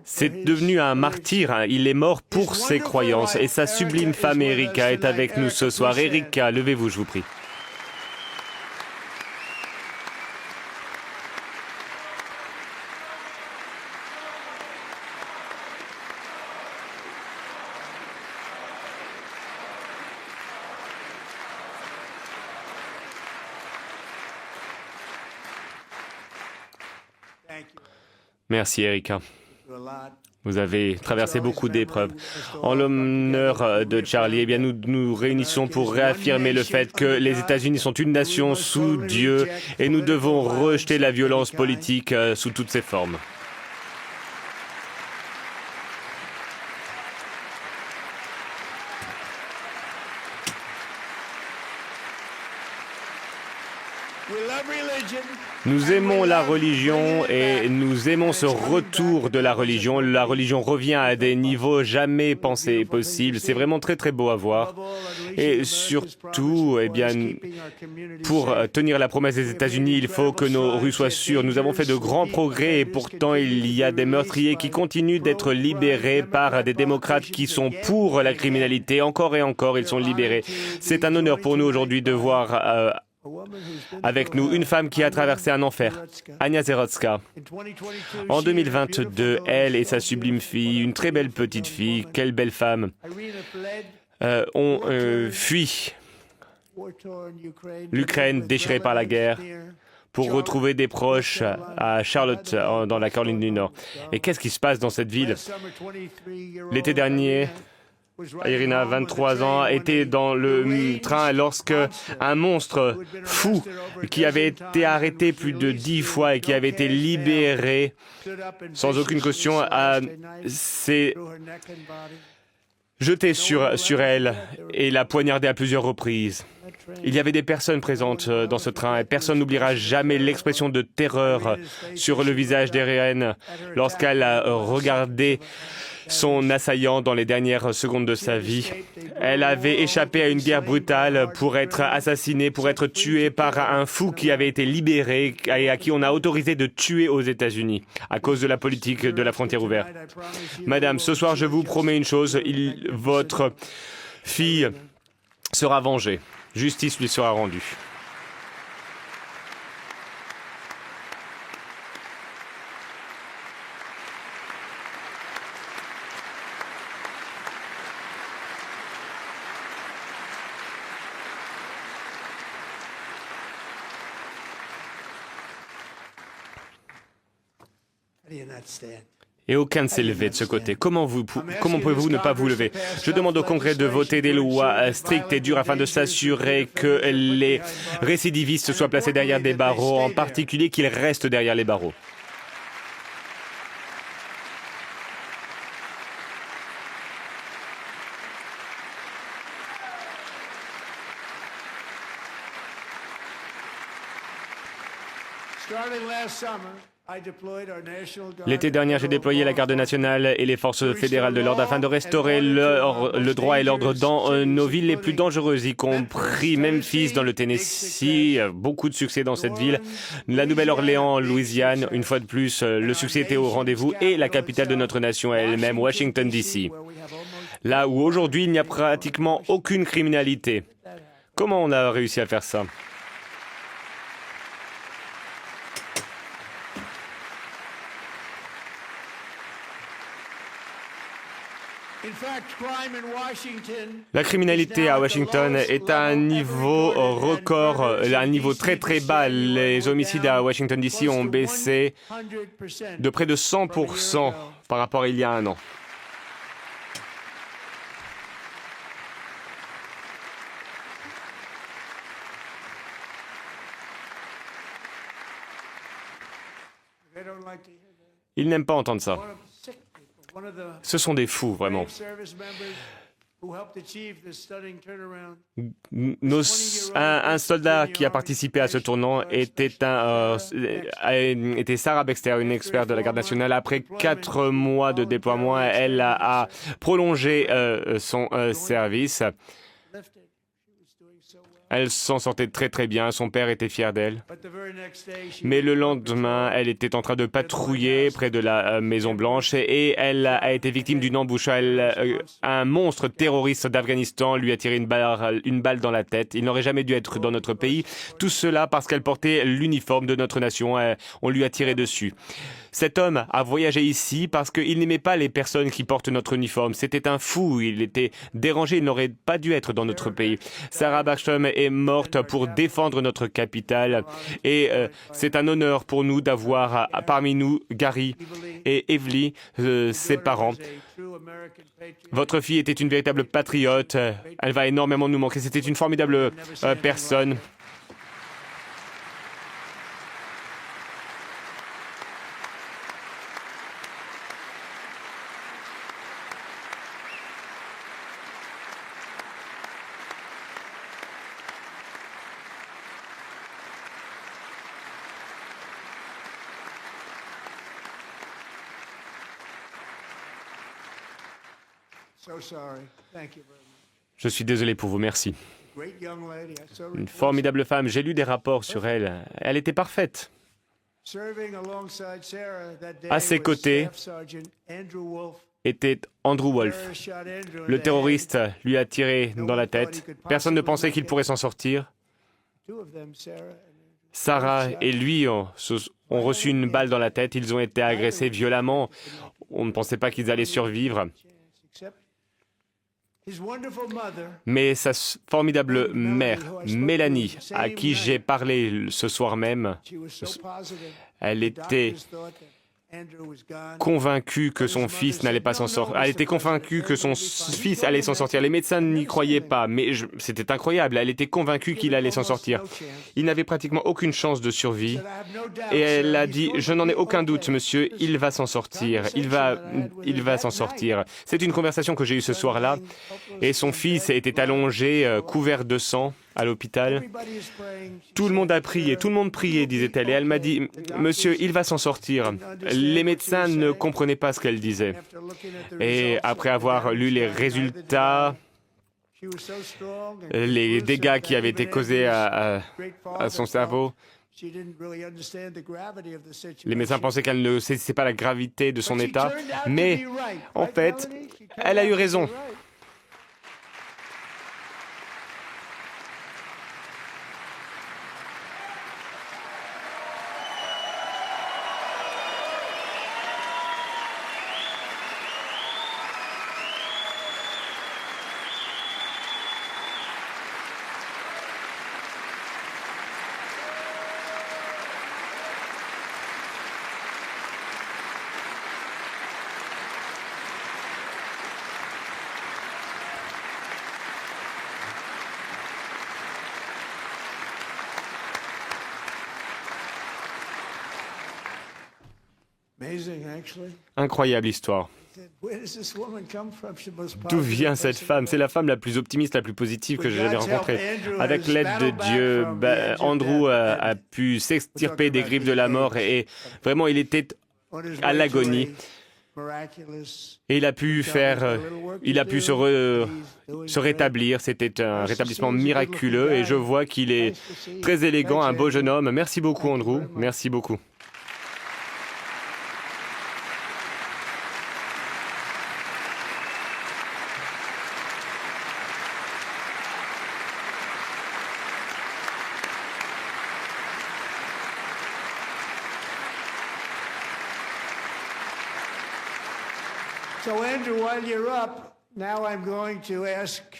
C'est devenu un martyr, il est mort pour ses croyances et sa sublime femme Erika est avec nous ce soir. Erika, levez-vous, je vous prie. Merci, Erika. Vous avez traversé beaucoup d'épreuves. En l'honneur de Charlie, eh bien, nous nous réunissons pour réaffirmer le fait que les États-Unis sont une nation sous Dieu et nous devons rejeter la violence politique sous toutes ses formes. Nous aimons la religion et nous aimons ce retour de la religion. La religion revient à des niveaux jamais pensés possibles. C'est vraiment très très beau à voir. Et surtout, eh bien, pour tenir la promesse des États-Unis, il faut que nos rues soient sûres. Nous avons fait de grands progrès et pourtant il y a des meurtriers qui continuent d'être libérés par des démocrates qui sont pour la criminalité. Encore et encore, ils sont libérés. C'est un honneur pour nous aujourd'hui de voir avec nous une femme qui a traversé un enfer, Ania Zerotska. En 2022, elle et sa sublime fille, une très belle petite fille, quelle belle femme, ont fui l'Ukraine déchirée par la guerre pour retrouver des proches à Charlotte, dans la Caroline du Nord. Et qu'est-ce qui se passe dans cette ville? L'été dernier, Irina, 23 ans, était dans le train lorsque un monstre fou qui avait été arrêté plus de 10 fois et qui avait été libéré sans aucune caution s'est jeté sur elle et l'a poignardée à plusieurs reprises. Il y avait des personnes présentes dans ce train et personne n'oubliera jamais l'expression de terreur sur le visage d'Irina lorsqu'elle a regardé son assaillant dans les dernières secondes de sa vie. Elle avait échappé à une guerre brutale pour être assassinée, pour être tuée par un fou qui avait été libéré et à qui on a autorisé de tuer aux États-Unis à cause de la politique de la frontière ouverte. Madame, ce soir, je vous promets une chose, votre fille sera vengée. Justice lui sera rendue. Et aucun ne s'est levé de ce côté. Comment pouvez-vous ne pas vous lever? Je demande au Congrès de voter des lois strictes et dures afin de s'assurer que les récidivistes soient placés derrière des barreaux, en particulier qu'ils restent derrière les barreaux. L'été dernier, j'ai déployé la garde nationale et les forces fédérales de l'ordre afin de restaurer le droit et l'ordre dans nos villes les plus dangereuses, y compris Memphis dans le Tennessee. Beaucoup de succès dans cette ville. La Nouvelle-Orléans en Louisiane, une fois de plus, le succès était au rendez-vous. Et la capitale de notre nation elle-même, Washington, D.C. Là où aujourd'hui, il n'y a pratiquement aucune criminalité. Comment on a réussi à faire ça ? La criminalité à Washington est à un niveau record, à un niveau très très bas. Les homicides à Washington DC ont baissé de près de 100% par rapport à il y a un an. Ils n'aiment pas entendre ça. Ce sont des fous, vraiment. Un soldat qui a participé à ce tournant était Sarah Baxter, une experte de la Garde nationale. Après 4 mois de déploiement, elle a prolongé son service. Elle s'en sortait très très bien, son père était fier d'elle. Mais le lendemain, elle était en train de patrouiller près de la Maison Blanche et elle a été victime d'une embouchure. Un monstre terroriste d'Afghanistan lui a tiré une balle dans la tête. Il n'aurait jamais dû être dans notre pays. Tout cela parce qu'elle portait l'uniforme de notre nation. On lui a tiré dessus. Cet homme a voyagé ici parce qu'il n'aimait pas les personnes qui portent notre uniforme. C'était un fou, il était dérangé, il n'aurait pas dû être dans notre pays. Sarah Baxter est morte pour défendre notre capitale. Et c'est un honneur pour nous d'avoir parmi nous Gary et Evely, ses parents. Votre fille était une véritable patriote. Elle va énormément nous manquer. C'était une formidable personne. Je suis désolé pour vous, merci. Une formidable femme, j'ai lu des rapports sur elle. Elle était parfaite. À ses côtés était Andrew Wolf. Le terroriste lui a tiré dans la tête. Personne ne pensait qu'il pourrait s'en sortir. Sarah et lui ont reçu une balle dans la tête. Ils ont été agressés violemment. On ne pensait pas qu'ils allaient survivre. Mais sa formidable mère, Mélanie, à qui j'ai parlé ce soir même, elle était convaincue que son fils n'allait pas s'en sortir. Elle était convaincue que son fils allait s'en sortir. Les médecins n'y croyaient pas, mais c'était incroyable. Elle était convaincue qu'il allait s'en sortir. Il n'avait pratiquement aucune chance de survie. Et elle a dit, je n'en ai aucun doute, monsieur, il va s'en sortir. Il va s'en sortir. C'est une conversation que j'ai eue ce soir-là. Et son fils était allongé, couvert de sang, à l'hôpital. Tout le monde a prié, tout le monde priait, disait-elle. Et elle m'a dit, monsieur, il va s'en sortir. Les médecins ne comprenaient pas ce qu'elle disait. Et après avoir lu les résultats, les dégâts qui avaient été causés à son cerveau, les médecins pensaient qu'elle ne saisissait pas la gravité de son état. Mais, en fait, elle a eu raison. Incroyable histoire. D'où vient cette femme? C'est la femme la plus optimiste, la plus positive que j'ai jamais rencontrée. Avec l'aide de Dieu, Andrew a pu s'extirper des griffes de la mort et vraiment il était à l'agonie. Et il a pu se rétablir. C'était un rétablissement miraculeux et je vois qu'il est très élégant, un beau jeune homme. Merci beaucoup Andrew, merci beaucoup.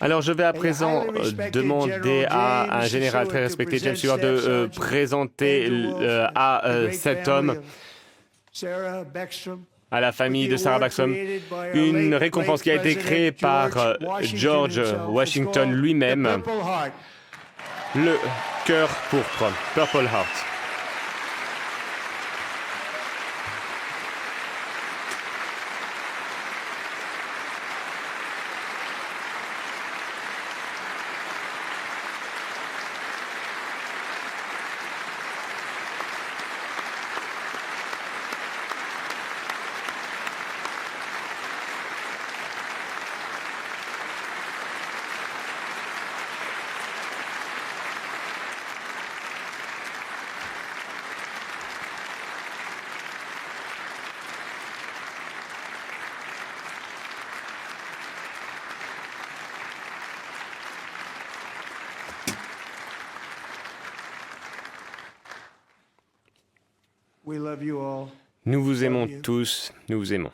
Alors je vais à présent demander à un général très respecté, James Stewart, de présenter à cet homme, à la famille de Sarah Backstrom, une récompense qui a été créée par George Washington lui-même, le cœur pourpre, Purple Heart. Nous vous aimons tous, nous vous aimons.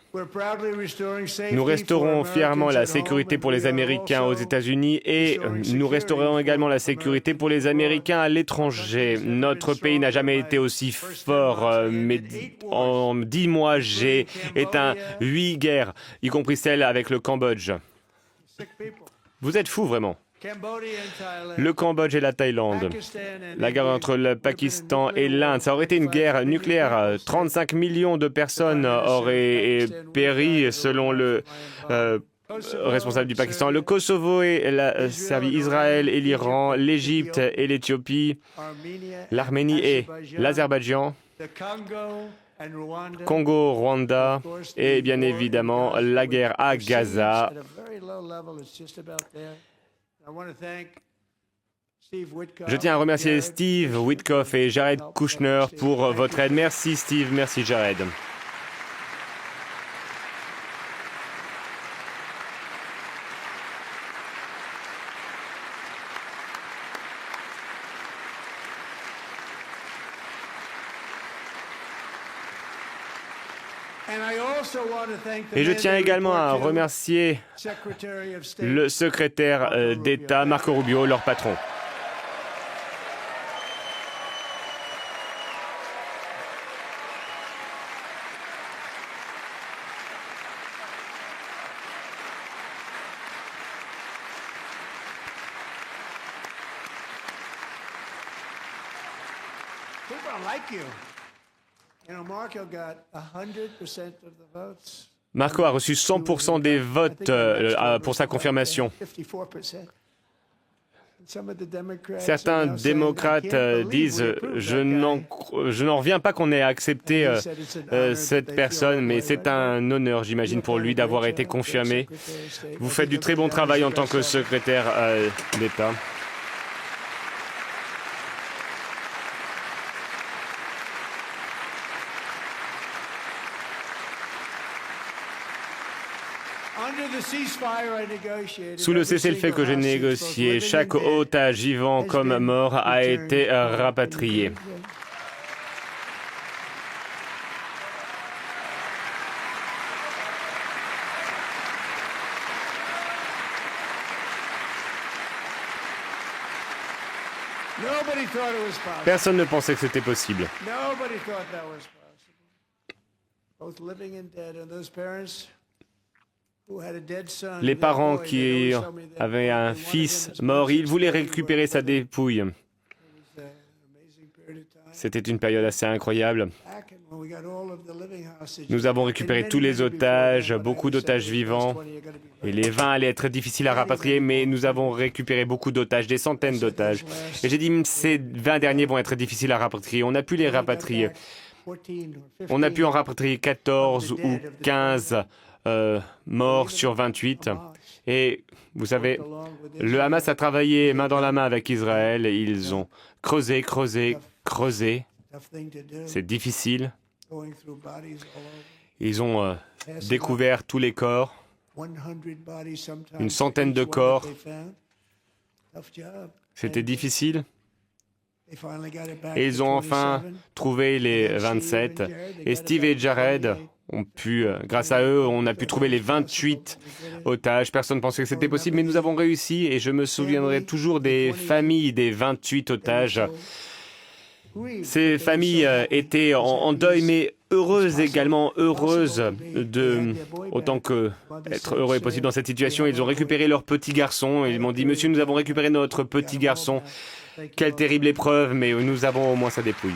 Nous restaurons fièrement la sécurité pour les Américains aux États-Unis et nous restaurerons également la sécurité pour les Américains à l'étranger. Notre pays n'a jamais été aussi fort, mais en 10 mois, j'ai éteint 8 guerres, y compris celle avec le Cambodge. Vous êtes fous, vraiment. Le Cambodge et la Thaïlande, la guerre entre le Pakistan et l'Inde, ça aurait été une guerre nucléaire. 35 millions de personnes auraient péri selon le responsable du Pakistan. Le Kosovo et la Serbie, Israël et l'Iran, l'Égypte et l'Éthiopie, l'Arménie et l'Azerbaïdjan, Congo, Rwanda et bien évidemment la guerre à Gaza. Je tiens à remercier Steve Witkoff et Jared Kushner pour votre aide. Merci Steve, merci Jared. Et je tiens également à remercier le secrétaire d'État, Marco Rubio, leur patron. Marco a reçu 100% des votes pour sa confirmation. Certains démocrates disent « Je n'en reviens pas qu'on ait accepté cette personne, mais c'est un honneur, j'imagine, pour lui d'avoir été confirmé. Vous faites du très bon travail en tant que secrétaire d'État. » Sous le cessez-le-feu que j'ai négocié, chaque otage vivant comme mort a été rapatrié. Personne ne pensait que c'était possible. Les parents qui avaient un fils mort, ils voulaient récupérer sa dépouille. C'était une période assez incroyable. Nous avons récupéré tous les otages, beaucoup d'otages vivants, et les 20 allaient être difficiles à rapatrier, mais nous avons récupéré beaucoup d'otages, des centaines d'otages. Et j'ai dit, ces 20 derniers vont être difficiles à rapatrier. On a pu les rapatrier. On a pu en rapatrier 14 ou 15 morts sur 28. Et vous savez, le Hamas a travaillé main dans la main avec Israël. Ils ont creusé. C'est difficile. Ils ont découvert tous les corps, une centaine de corps. C'était difficile. Et ils ont enfin trouvé les 27. Et Steve et Jared ont pu, grâce à eux, on a pu trouver les 28 otages. Personne ne pensait que c'était possible, mais nous avons réussi. Et je me souviendrai toujours des familles des 28 otages. Ces familles étaient en deuil, mais heureuses également, heureuses de, autant que être heureux est possible dans cette situation. Ils ont récupéré leur petit garçon. Ils m'ont dit, monsieur, nous avons récupéré notre petit garçon. Quelle terrible épreuve, mais nous avons au moins sa dépouille.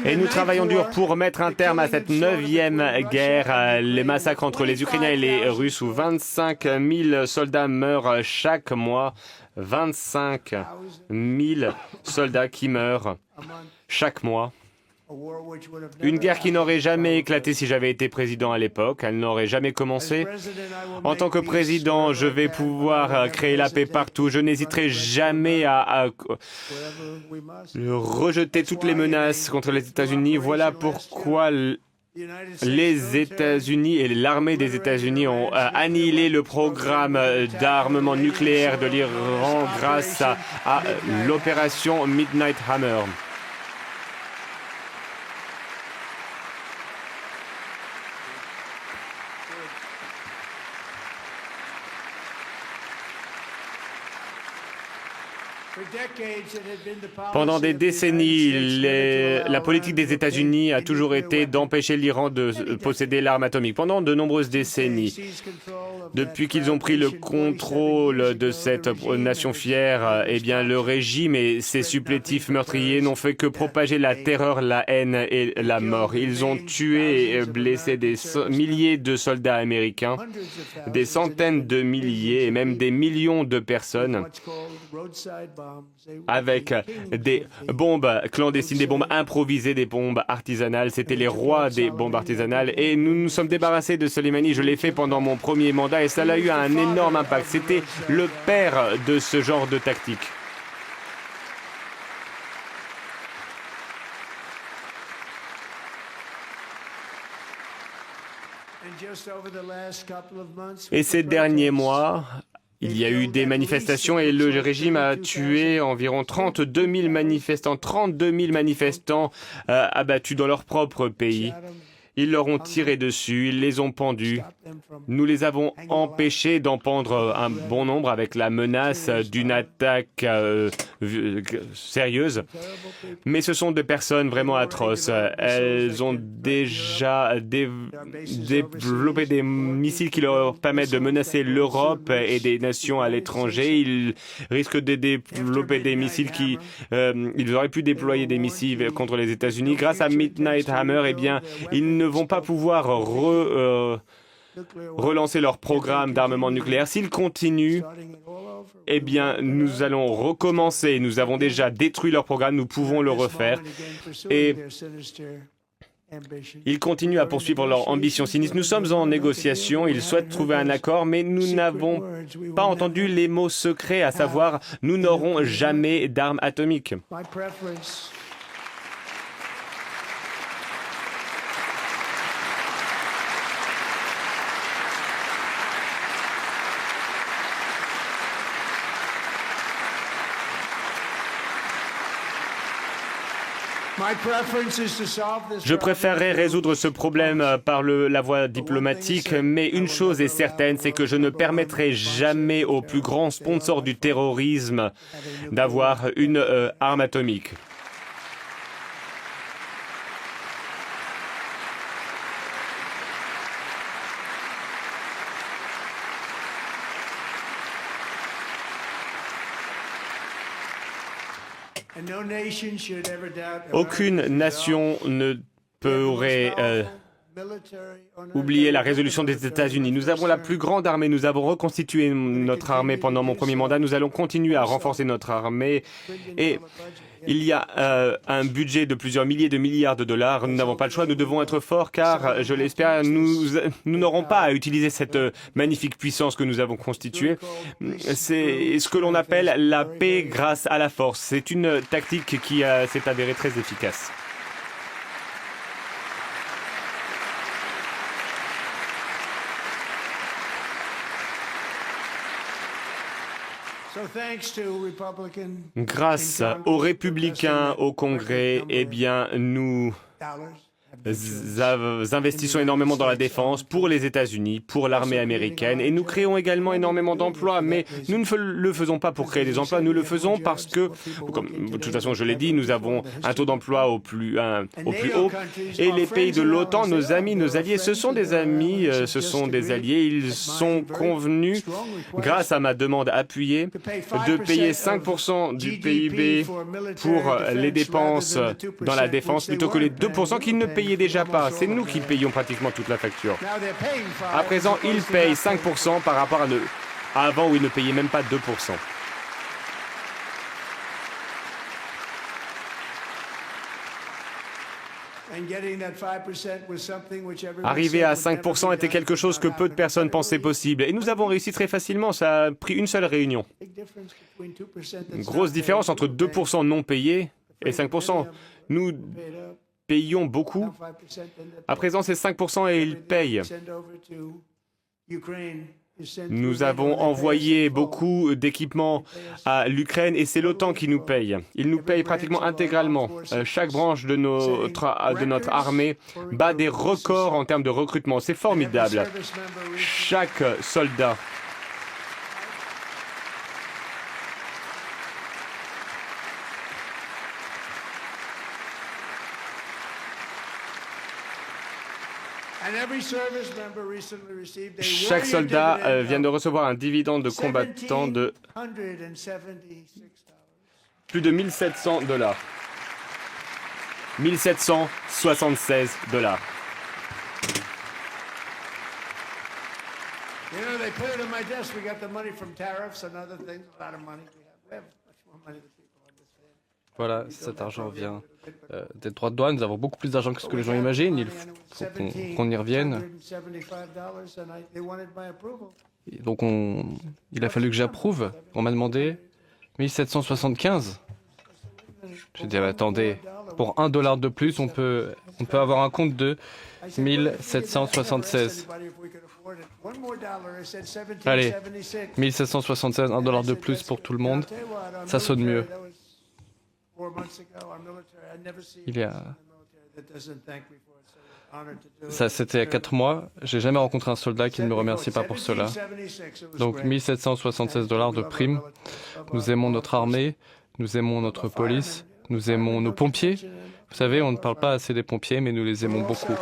Et nous travaillons dur pour mettre un terme à cette 9e guerre, les massacres entre les Ukrainiens et les Russes, où 25 000 soldats meurent chaque mois. 25 000 soldats qui meurent chaque mois. Une guerre qui n'aurait jamais éclaté si j'avais été président à l'époque. Elle n'aurait jamais commencé. En tant que président, je vais pouvoir créer la paix partout. Je n'hésiterai jamais à rejeter toutes les menaces contre les États-Unis. Voilà pourquoi les États-Unis et l'armée des États-Unis ont annihilé le programme d'armement nucléaire de l'Iran grâce à l'opération Midnight Hammer. Pendant des décennies, la politique des États-Unis a toujours été d'empêcher l'Iran de posséder l'arme atomique. Pendant de nombreuses décennies, depuis qu'ils ont pris le contrôle de cette nation fière, eh bien, le régime et ses supplétifs meurtriers n'ont fait que propager la terreur, la haine et la mort. Ils ont tué et blessé des milliers de soldats américains, des centaines de milliers et même des millions de personnes avec des bombes clandestines, des bombes improvisées, des bombes artisanales. C'était les rois des bombes artisanales et nous nous sommes débarrassés de Soleimani. Je l'ai fait pendant mon premier mandat et ça a eu un énorme impact. C'était le père de ce genre de tactique. Et ces derniers mois, il y a eu des manifestations et le régime a tué environ 32 000 manifestants, 32 000 manifestants abattus dans leur propre pays. Ils leur ont tiré dessus, ils les ont pendus. Nous les avons empêchés d'en pendre un bon nombre avec la menace d'une attaque sérieuse. Mais ce sont des personnes vraiment atroces. Elles ont déjà développé des missiles qui leur permettent de menacer l'Europe et des nations à l'étranger. Ils risquent de développer des missiles ils auraient pu déployer des missiles contre les États-Unis. Grâce à Midnight Hammer, eh bien, ils ne vont pas pouvoir relancer leur programme d'armement nucléaire. S'ils continuent, eh bien, nous allons recommencer. Nous avons déjà détruit leur programme, nous pouvons le refaire. Et ils continuent à poursuivre leur ambition sinistre. Nous sommes en négociation, ils souhaitent trouver un accord, mais nous n'avons pas entendu les mots secrets, à savoir, nous n'aurons jamais d'armes atomiques. Je préférerais résoudre ce problème par la voie diplomatique, mais une chose est certaine, c'est que je ne permettrai jamais au plus grand sponsor du terrorisme d'avoir une arme atomique. Aucune nation ne pourrait oublier la résolution des États-Unis. Nous avons la plus grande armée, nous avons reconstitué notre armée pendant mon premier mandat, nous allons continuer à renforcer notre armée et il y a un budget de plusieurs milliers de milliards de dollars. Nous n'avons pas le choix, nous devons être forts car, je l'espère, nous n'aurons pas à utiliser cette magnifique puissance que nous avons constituée. C'est ce que l'on appelle la paix grâce à la force. C'est une tactique qui s'est avérée très efficace. Grâce aux républicains au Congrès, eh bien, nous investissons énormément dans la défense pour les États-Unis, pour l'armée américaine, et nous créons également énormément d'emplois, mais nous ne le faisons pas pour créer des emplois, nous le faisons parce que, comme de toute façon je l'ai dit, nous avons un taux d'emploi au plus haut, et les pays de l'OTAN, nos amis, nos alliés, ce sont des amis, ce sont des alliés, ils sont convenus, grâce à ma demande appuyée, de payer 5% du PIB pour les dépenses dans la défense, plutôt que les 2% qu'ils ne payaient déjà pas. C'est nous qui payons pratiquement toute la facture. À présent, ils payent 5% par rapport à avant où ils ne payaient même pas 2%. Arriver à 5% était quelque chose que peu de personnes pensaient possible. Et nous avons réussi très facilement. Ça a pris une seule réunion. Une grosse différence entre 2% non payés et 5%. Nous payons beaucoup. À présent, c'est 5% et ils payent. Nous avons envoyé beaucoup d'équipements à l'Ukraine et c'est l'OTAN qui nous paye. Ils nous payent pratiquement intégralement. Chaque branche de notre armée bat des records en termes de recrutement. C'est formidable. Chaque soldat Chaque soldat vient de recevoir un dividende de combattant de plus de $1 700. $1 776. Voilà, cet argent vient des droits de douane. Nous avons beaucoup plus d'argent que ce que les gens imaginent. Il faut qu'on y revienne. Et donc, il a fallu que j'approuve. On m'a demandé 1775. J'ai dit, attendez, pour $1 de plus, on peut avoir un compte de 1776. Allez, 1776, $1 de plus pour tout le monde. Ça sonne mieux. Ça, c'était il y a 4 mois. J'ai jamais rencontré un soldat qui ne me remercie pas pour cela. Donc, $1776 de prime. Nous aimons notre armée, nous aimons notre police, nous aimons nos pompiers. Vous savez, on ne parle pas assez des pompiers, mais nous les aimons beaucoup.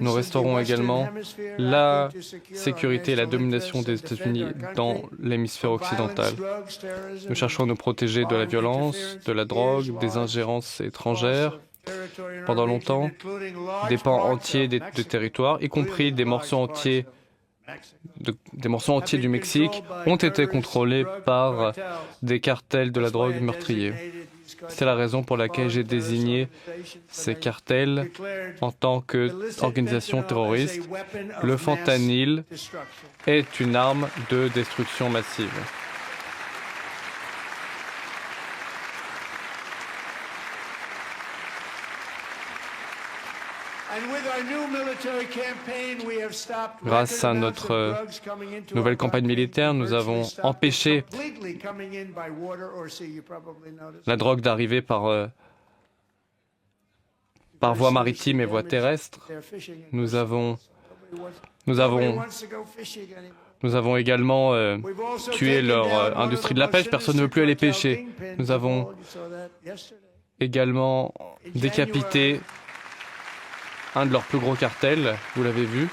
Nous restaurons également la sécurité et la domination des États-Unis dans l'hémisphère occidental. Nous cherchons à nous protéger de la violence, de la drogue, des ingérences étrangères. Pendant longtemps, des pans entiers de territoires, y compris des morceaux entiers du Mexique, ont été contrôlés par des cartels de la drogue meurtriers. C'est la raison pour laquelle j'ai désigné ces cartels en tant qu'organisation terroriste. Le fentanyl est une arme de destruction massive. Grâce à notre nouvelle campagne militaire, nous avons empêché la drogue d'arriver par voie maritime et voie terrestre. Nous avons également tué leur industrie de la pêche. Personne ne veut plus aller pêcher. Nous avons également décapité un de leurs plus gros cartels, vous l'avez vu.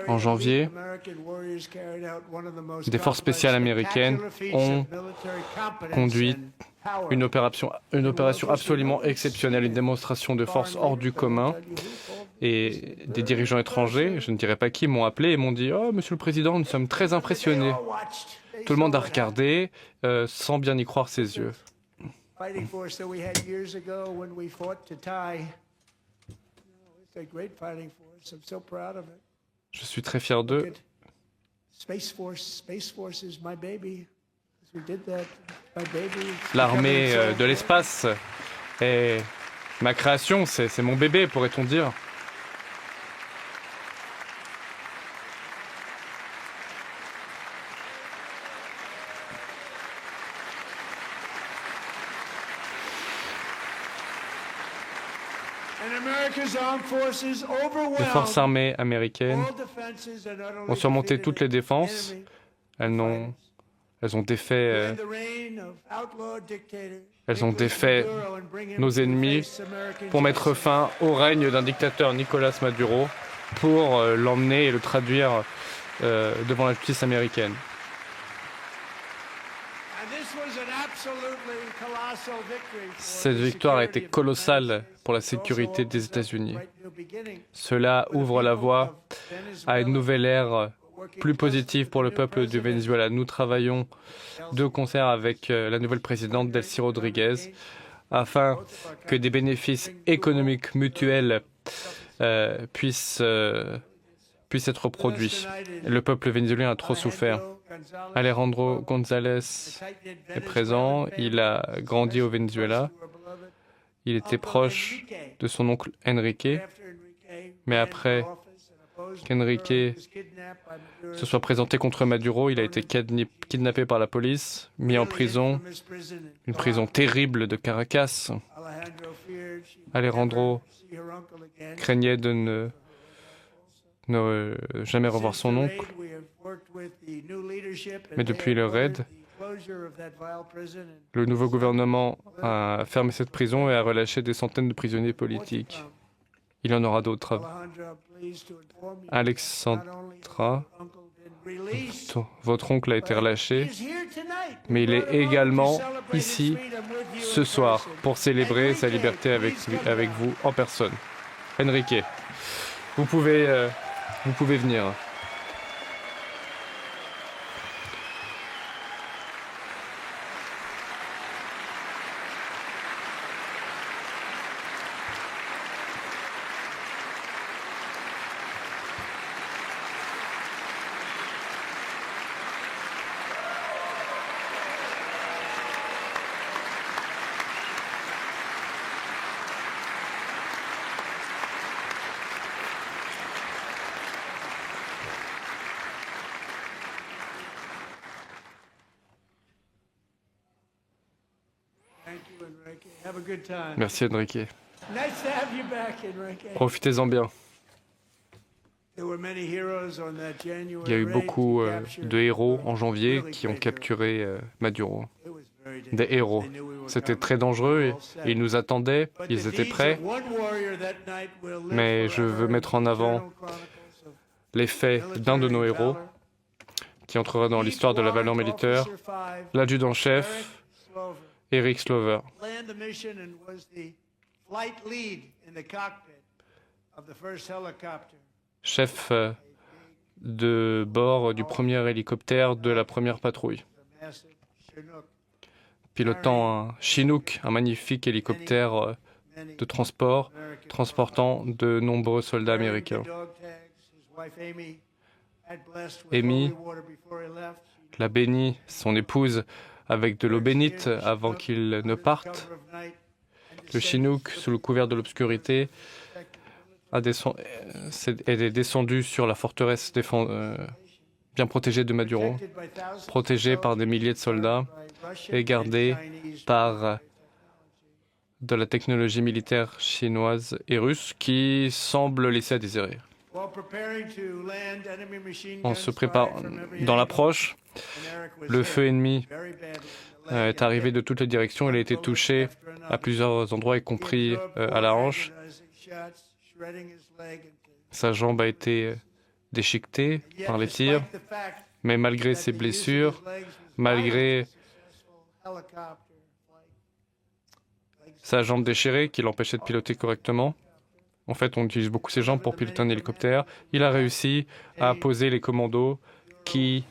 En janvier, des forces spéciales américaines ont conduit une opération absolument exceptionnelle, une démonstration de force hors du commun. Et des dirigeants étrangers, je ne dirais pas qui, m'ont appelé et m'ont dit « Oh, Monsieur le Président, nous sommes très impressionnés. » Tout le monde a regardé sans bien y croire ses yeux. Je suis très fier d'eux. L'armée de l'espace est ma création, c'est mon bébé, pourrait-on dire. Les forces armées américaines ont surmonté toutes les défenses. Elles ont défait nos ennemis pour mettre fin au règne d'un dictateur Nicolas Maduro, pour l'emmener et le traduire devant la justice américaine. Cette victoire a été colossale pour la sécurité des États-Unis. Cela ouvre la voie à une nouvelle ère plus positive pour le peuple du Venezuela. Nous travaillons de concert avec la nouvelle présidente Delcy Rodriguez afin que des bénéfices économiques mutuels puissent être produits. Le peuple vénézuélien a trop souffert. Alejandro González est présent. Il a grandi au Venezuela. Il était proche de son oncle Enrique. Mais après qu'Enrique se soit présenté contre Maduro, il a été kidnappé par la police, mis en prison, une prison terrible de Caracas. Alejandro craignait de ne jamais revoir son oncle. Mais depuis le raid, le nouveau gouvernement a fermé cette prison et a relâché des centaines de prisonniers politiques. Il y en aura d'autres. Alexandra, votre oncle a été relâché, mais il est également ici ce soir pour célébrer sa liberté avec vous en personne. Enrique, vous pouvez venir. Merci Enrique. Profitez-en bien. Il y a eu beaucoup de héros en janvier qui ont capturé Maduro. Des héros. C'était très dangereux et ils nous attendaient, ils étaient prêts. Mais je veux mettre en avant les faits d'un de nos héros qui entrera dans l'histoire de la valeur militaire, l'adjudant-chef Eric Slover. Chef de bord du premier hélicoptère de la première patrouille, pilotant un Chinook, un magnifique hélicoptère de transport, transportant de nombreux soldats américains. Amy l'a béni, son épouse, avec de l'eau bénite avant qu'il ne parte. Le Chinook, sous le couvert de l'obscurité, est descendu sur la forteresse bien protégée de Maduro, protégée par des milliers de soldats et gardée par de la technologie militaire chinoise et russe qui semble laisser à désirer. On se prépare dans l'approche. Le feu ennemi est arrivé de toutes les directions. Il a été touché à plusieurs endroits, y compris à la hanche. Sa jambe a été déchiquetée par les tirs. Mais malgré ses blessures, malgré sa jambe déchirée qui l'empêchait de piloter correctement, en fait, on utilise beaucoup ses jambes pour piloter un hélicoptère. Il a réussi à poser les commandos qui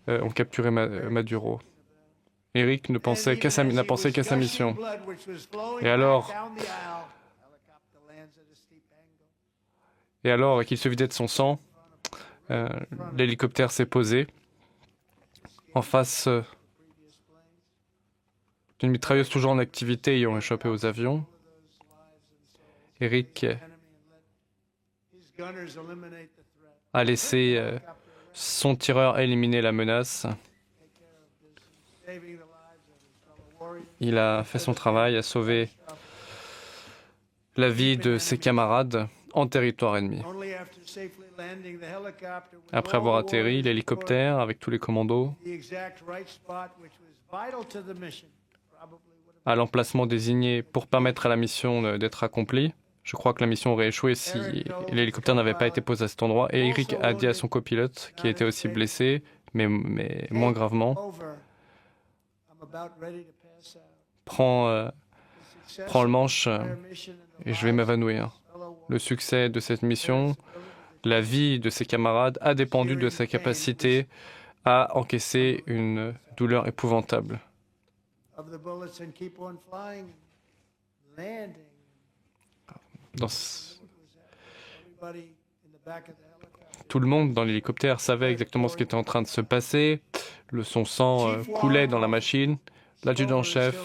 ont capturé Maduro. Eric n'a pensé qu'à sa mission. Et alors qu'il se vidait de son sang, l'hélicoptère s'est posé en face d'une mitrailleuse toujours en activité ayant échappé aux avions. Eric a laissé son tireur éliminer la menace. Il a fait son travail, a sauvé la vie de ses camarades en territoire ennemi. Après avoir atterri, l'hélicoptère, avec tous les commandos, à l'emplacement désigné pour permettre à la mission d'être accomplie. Je crois que la mission aurait échoué si l'hélicoptère n'avait pas été posé à cet endroit. Et Eric a dit à son copilote, qui était aussi blessé, mais moins gravement, prend le manche et je vais m'évanouir. Le succès de cette mission, la vie de ses camarades a dépendu de sa capacité à encaisser une douleur épouvantable. Tout le monde dans l'hélicoptère savait exactement ce qui était en train de se passer. Son sang coulait dans la machine. L'adjudant-chef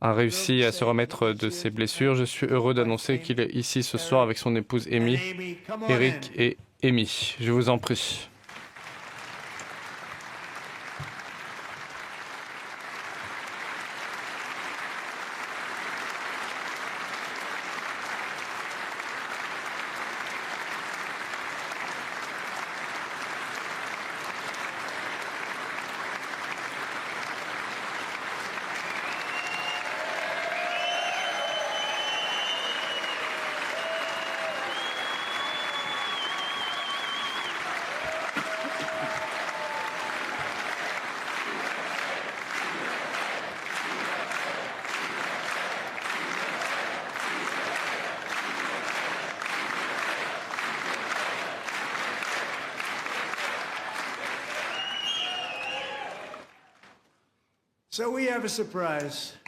a réussi à se remettre de ses blessures. Je suis heureux d'annoncer qu'il est ici ce soir avec son épouse Amy, Eric et Amy. Je vous en prie.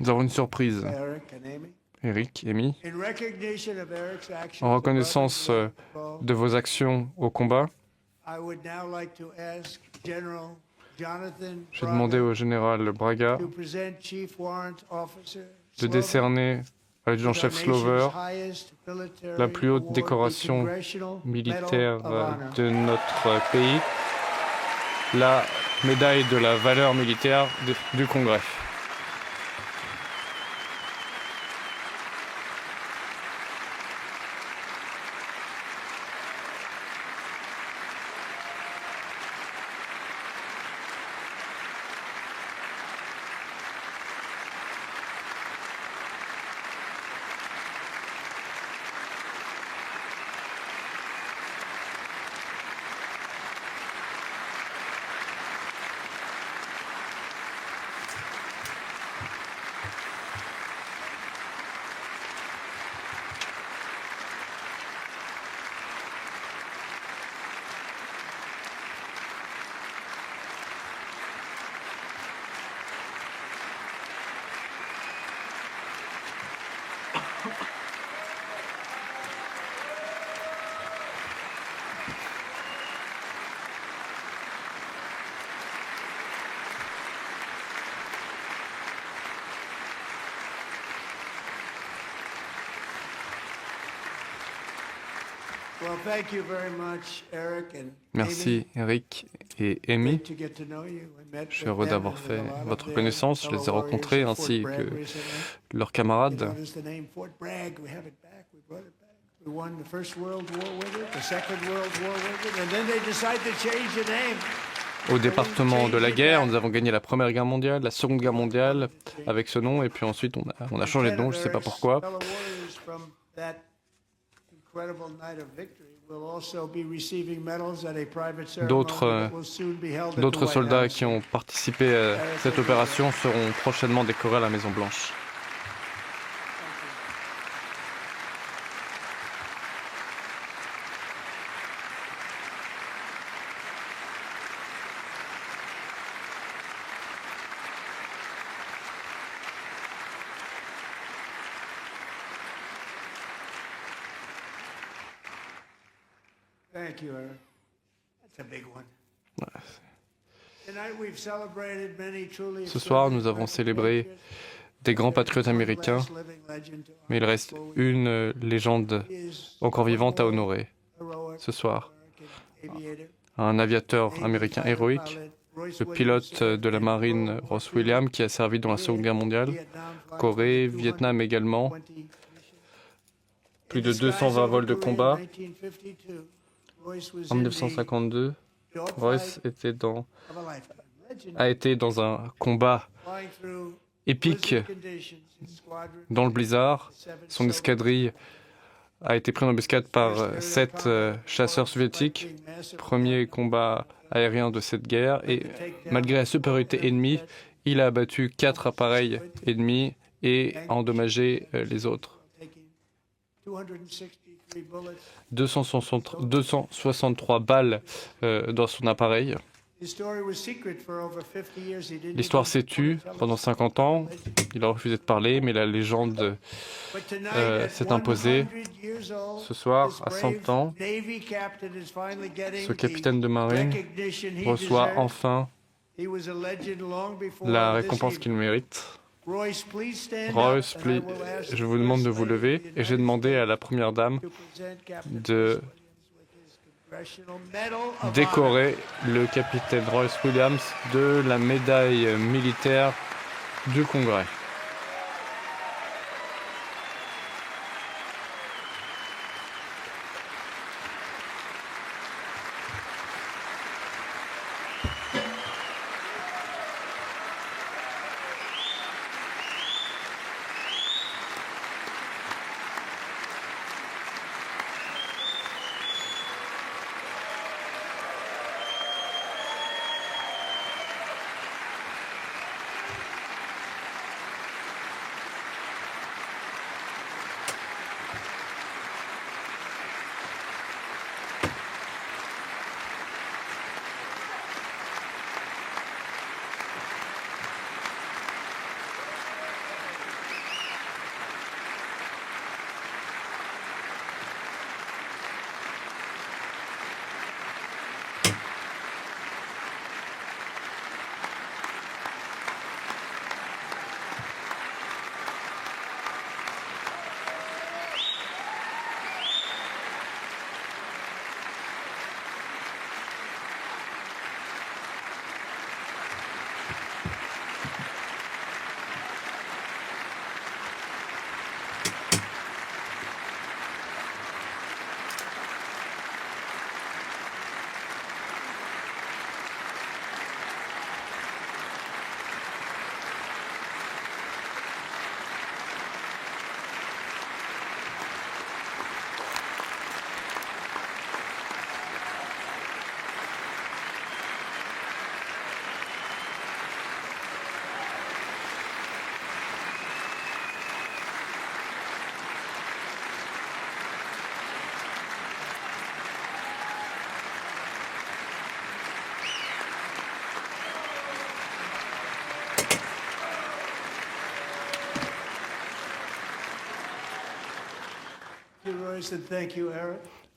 Nous avons une surprise. Eric, Amy, en reconnaissance de vos actions au combat, j'ai demandé au général Braga de décerner à l'adjudant-chef Slover la plus haute décoration militaire de notre pays, la médaille de la valeur militaire du Congrès. Merci Eric et Amy. Je suis heureux d'avoir fait votre connaissance. Je les ai rencontrés ainsi que leurs camarades. Au département de la guerre, nous avons gagné la Première Guerre mondiale, la Seconde Guerre mondiale avec ce nom, et puis ensuite on a changé de nom, je ne sais pas pourquoi. D'autres soldats qui ont participé à cette opération seront prochainement décorés à la Maison-Blanche. Ce soir, nous avons célébré des grands patriotes américains, mais il reste une légende encore vivante à honorer ce soir. Un aviateur américain héroïque, le pilote de la marine Ross Williams, qui a servi dans la Seconde Guerre mondiale, Corée, Vietnam également, plus de 220 vols de combat. En 1952, Royce a été dans un combat épique dans le blizzard. Son escadrille a été pris en embuscade par 7 chasseurs soviétiques. Premier combat aérien de cette guerre. Et malgré la supériorité ennemie, il a abattu 4 appareils ennemis et a endommagé les autres. 263 balles dans son appareil. L'histoire s'est tue pendant 50 ans. Il a refusé de parler, mais la légende s'est imposée. Ce soir, à 100 ans, ce capitaine de marine reçoit enfin la récompense qu'il mérite. Royce, je vous demande de vous lever et j'ai demandé à la première dame de décorer le capitaine Royce Williams de la médaille militaire du Congrès.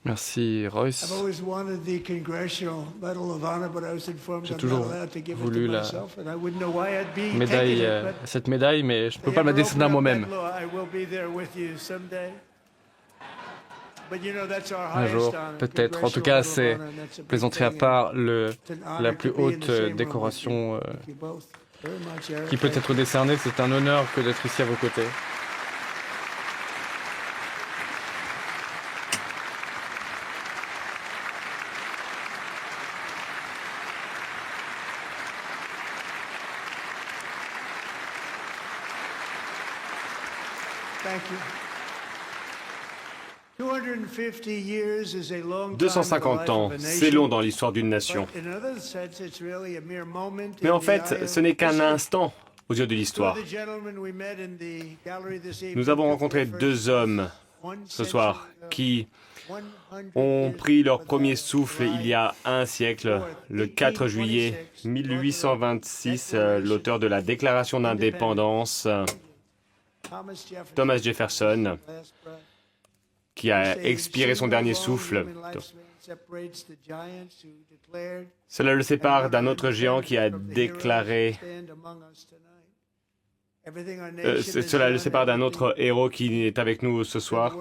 Merci Royce. J'ai toujours voulu cette médaille, mais je ne peux pas me la décerner à moi-même. Un jour, peut-être. En tout cas, c'est, plaisanterie à part, la plus haute décoration qui peut être décernée. C'est un honneur que d'être ici à vos côtés. Thank you. 250 ans, c'est long dans l'histoire d'une nation. Mais en fait, ce n'est qu'un instant aux yeux de l'histoire. Nous avons rencontré 2 hommes ce soir qui ont pris leur premier souffle il y a un siècle, le 4 juillet 1826, l'auteur de la Déclaration d'indépendance, Thomas Jefferson, qui a expiré son dernier souffle. Cela le sépare d'un autre géant qui a déclaré... cela le sépare d'un autre héros qui est avec nous ce soir.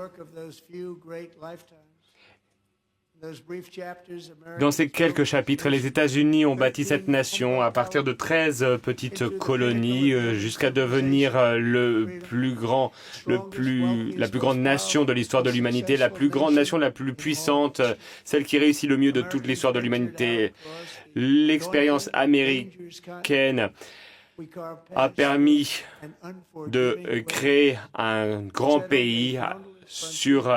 Dans ces quelques chapitres, les États-Unis ont bâti cette nation à partir de 13 petites colonies jusqu'à devenir la plus grande nation de l'histoire de l'humanité, la plus grande nation, la plus puissante, celle qui réussit le mieux de toute l'histoire de l'humanité. L'expérience américaine a permis de créer un grand pays sur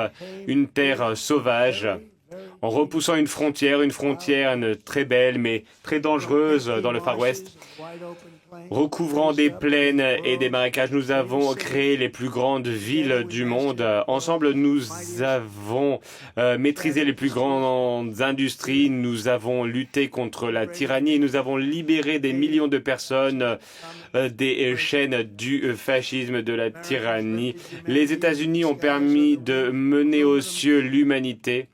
une terre sauvage, en repoussant une frontière très belle mais très dangereuse dans le Far West. Recouvrant des plaines et des marécages, nous avons créé les plus grandes villes du monde. Ensemble, nous avons maîtrisé les plus grandes industries, nous avons lutté contre la tyrannie et nous avons libéré des millions de personnes des chaînes du fascisme, de la tyrannie. Les États-Unis ont permis de mener aux cieux l'humanité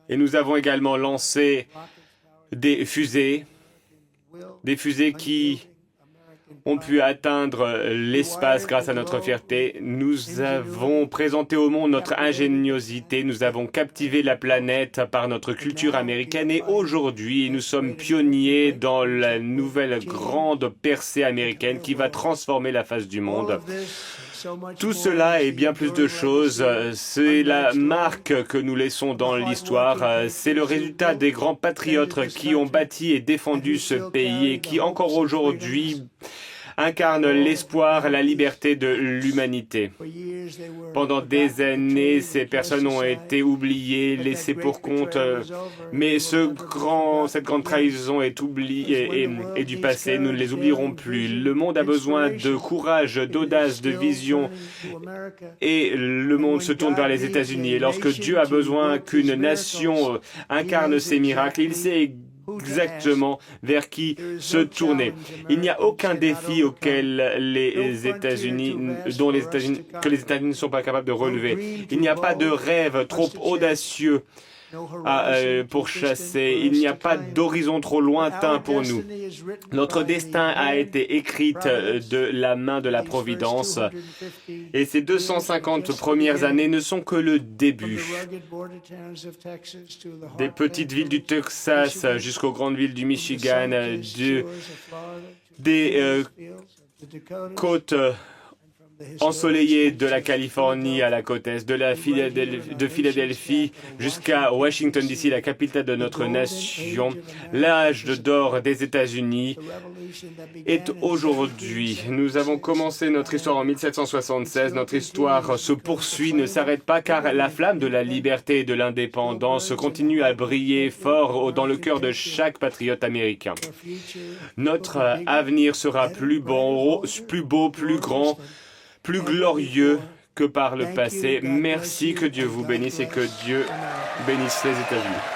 et nous avons également lancé des fusées qui ont pu atteindre l'espace grâce à notre fierté. Nous avons présenté au monde notre ingéniosité, nous avons captivé la planète par notre culture américaine et aujourd'hui, nous sommes pionniers dans la nouvelle grande percée américaine qui va transformer la face du monde. Tout cela et bien plus de choses, c'est la marque que nous laissons dans l'histoire. C'est le résultat des grands patriotes qui ont bâti et défendu ce pays et qui encore aujourd'hui incarnent l'espoir, la liberté de l'humanité. Pendant des années, ces personnes ont été oubliées, laissées pour compte, mais cette grande trahison est oubliée et du passé, nous ne les oublierons plus. Le monde a besoin de courage, d'audace, de vision, et le monde se tourne vers les États-Unis. Et lorsque Dieu a besoin qu'une nation incarne ses miracles, il sait exactement vers qui se tourner. Il n'y a aucun défi auquel que les États-Unis ne sont pas capables de relever. Il n'y a pas de rêve trop audacieux pour chasser. Il n'y a pas d'horizon trop lointain pour nous. Notre destin a été écrit de la main de la Providence et ces 250 premières années ne sont que le début. Des petites villes du Texas jusqu'aux grandes villes du Michigan, des côtes ensoleillée de la Californie à la côte est, de Philadelphie jusqu'à Washington DC, la capitale de notre nation. L'âge d'or des États-Unis est aujourd'hui. Nous avons commencé notre histoire en 1776. Notre histoire se poursuit, ne s'arrête pas, car la flamme de la liberté et de l'indépendance continue à briller fort dans le cœur de chaque patriote américain. Notre avenir sera plus beau, plus grand, plus glorieux que par le passé. Merci, que Dieu vous bénisse et que Dieu bénisse les États-Unis.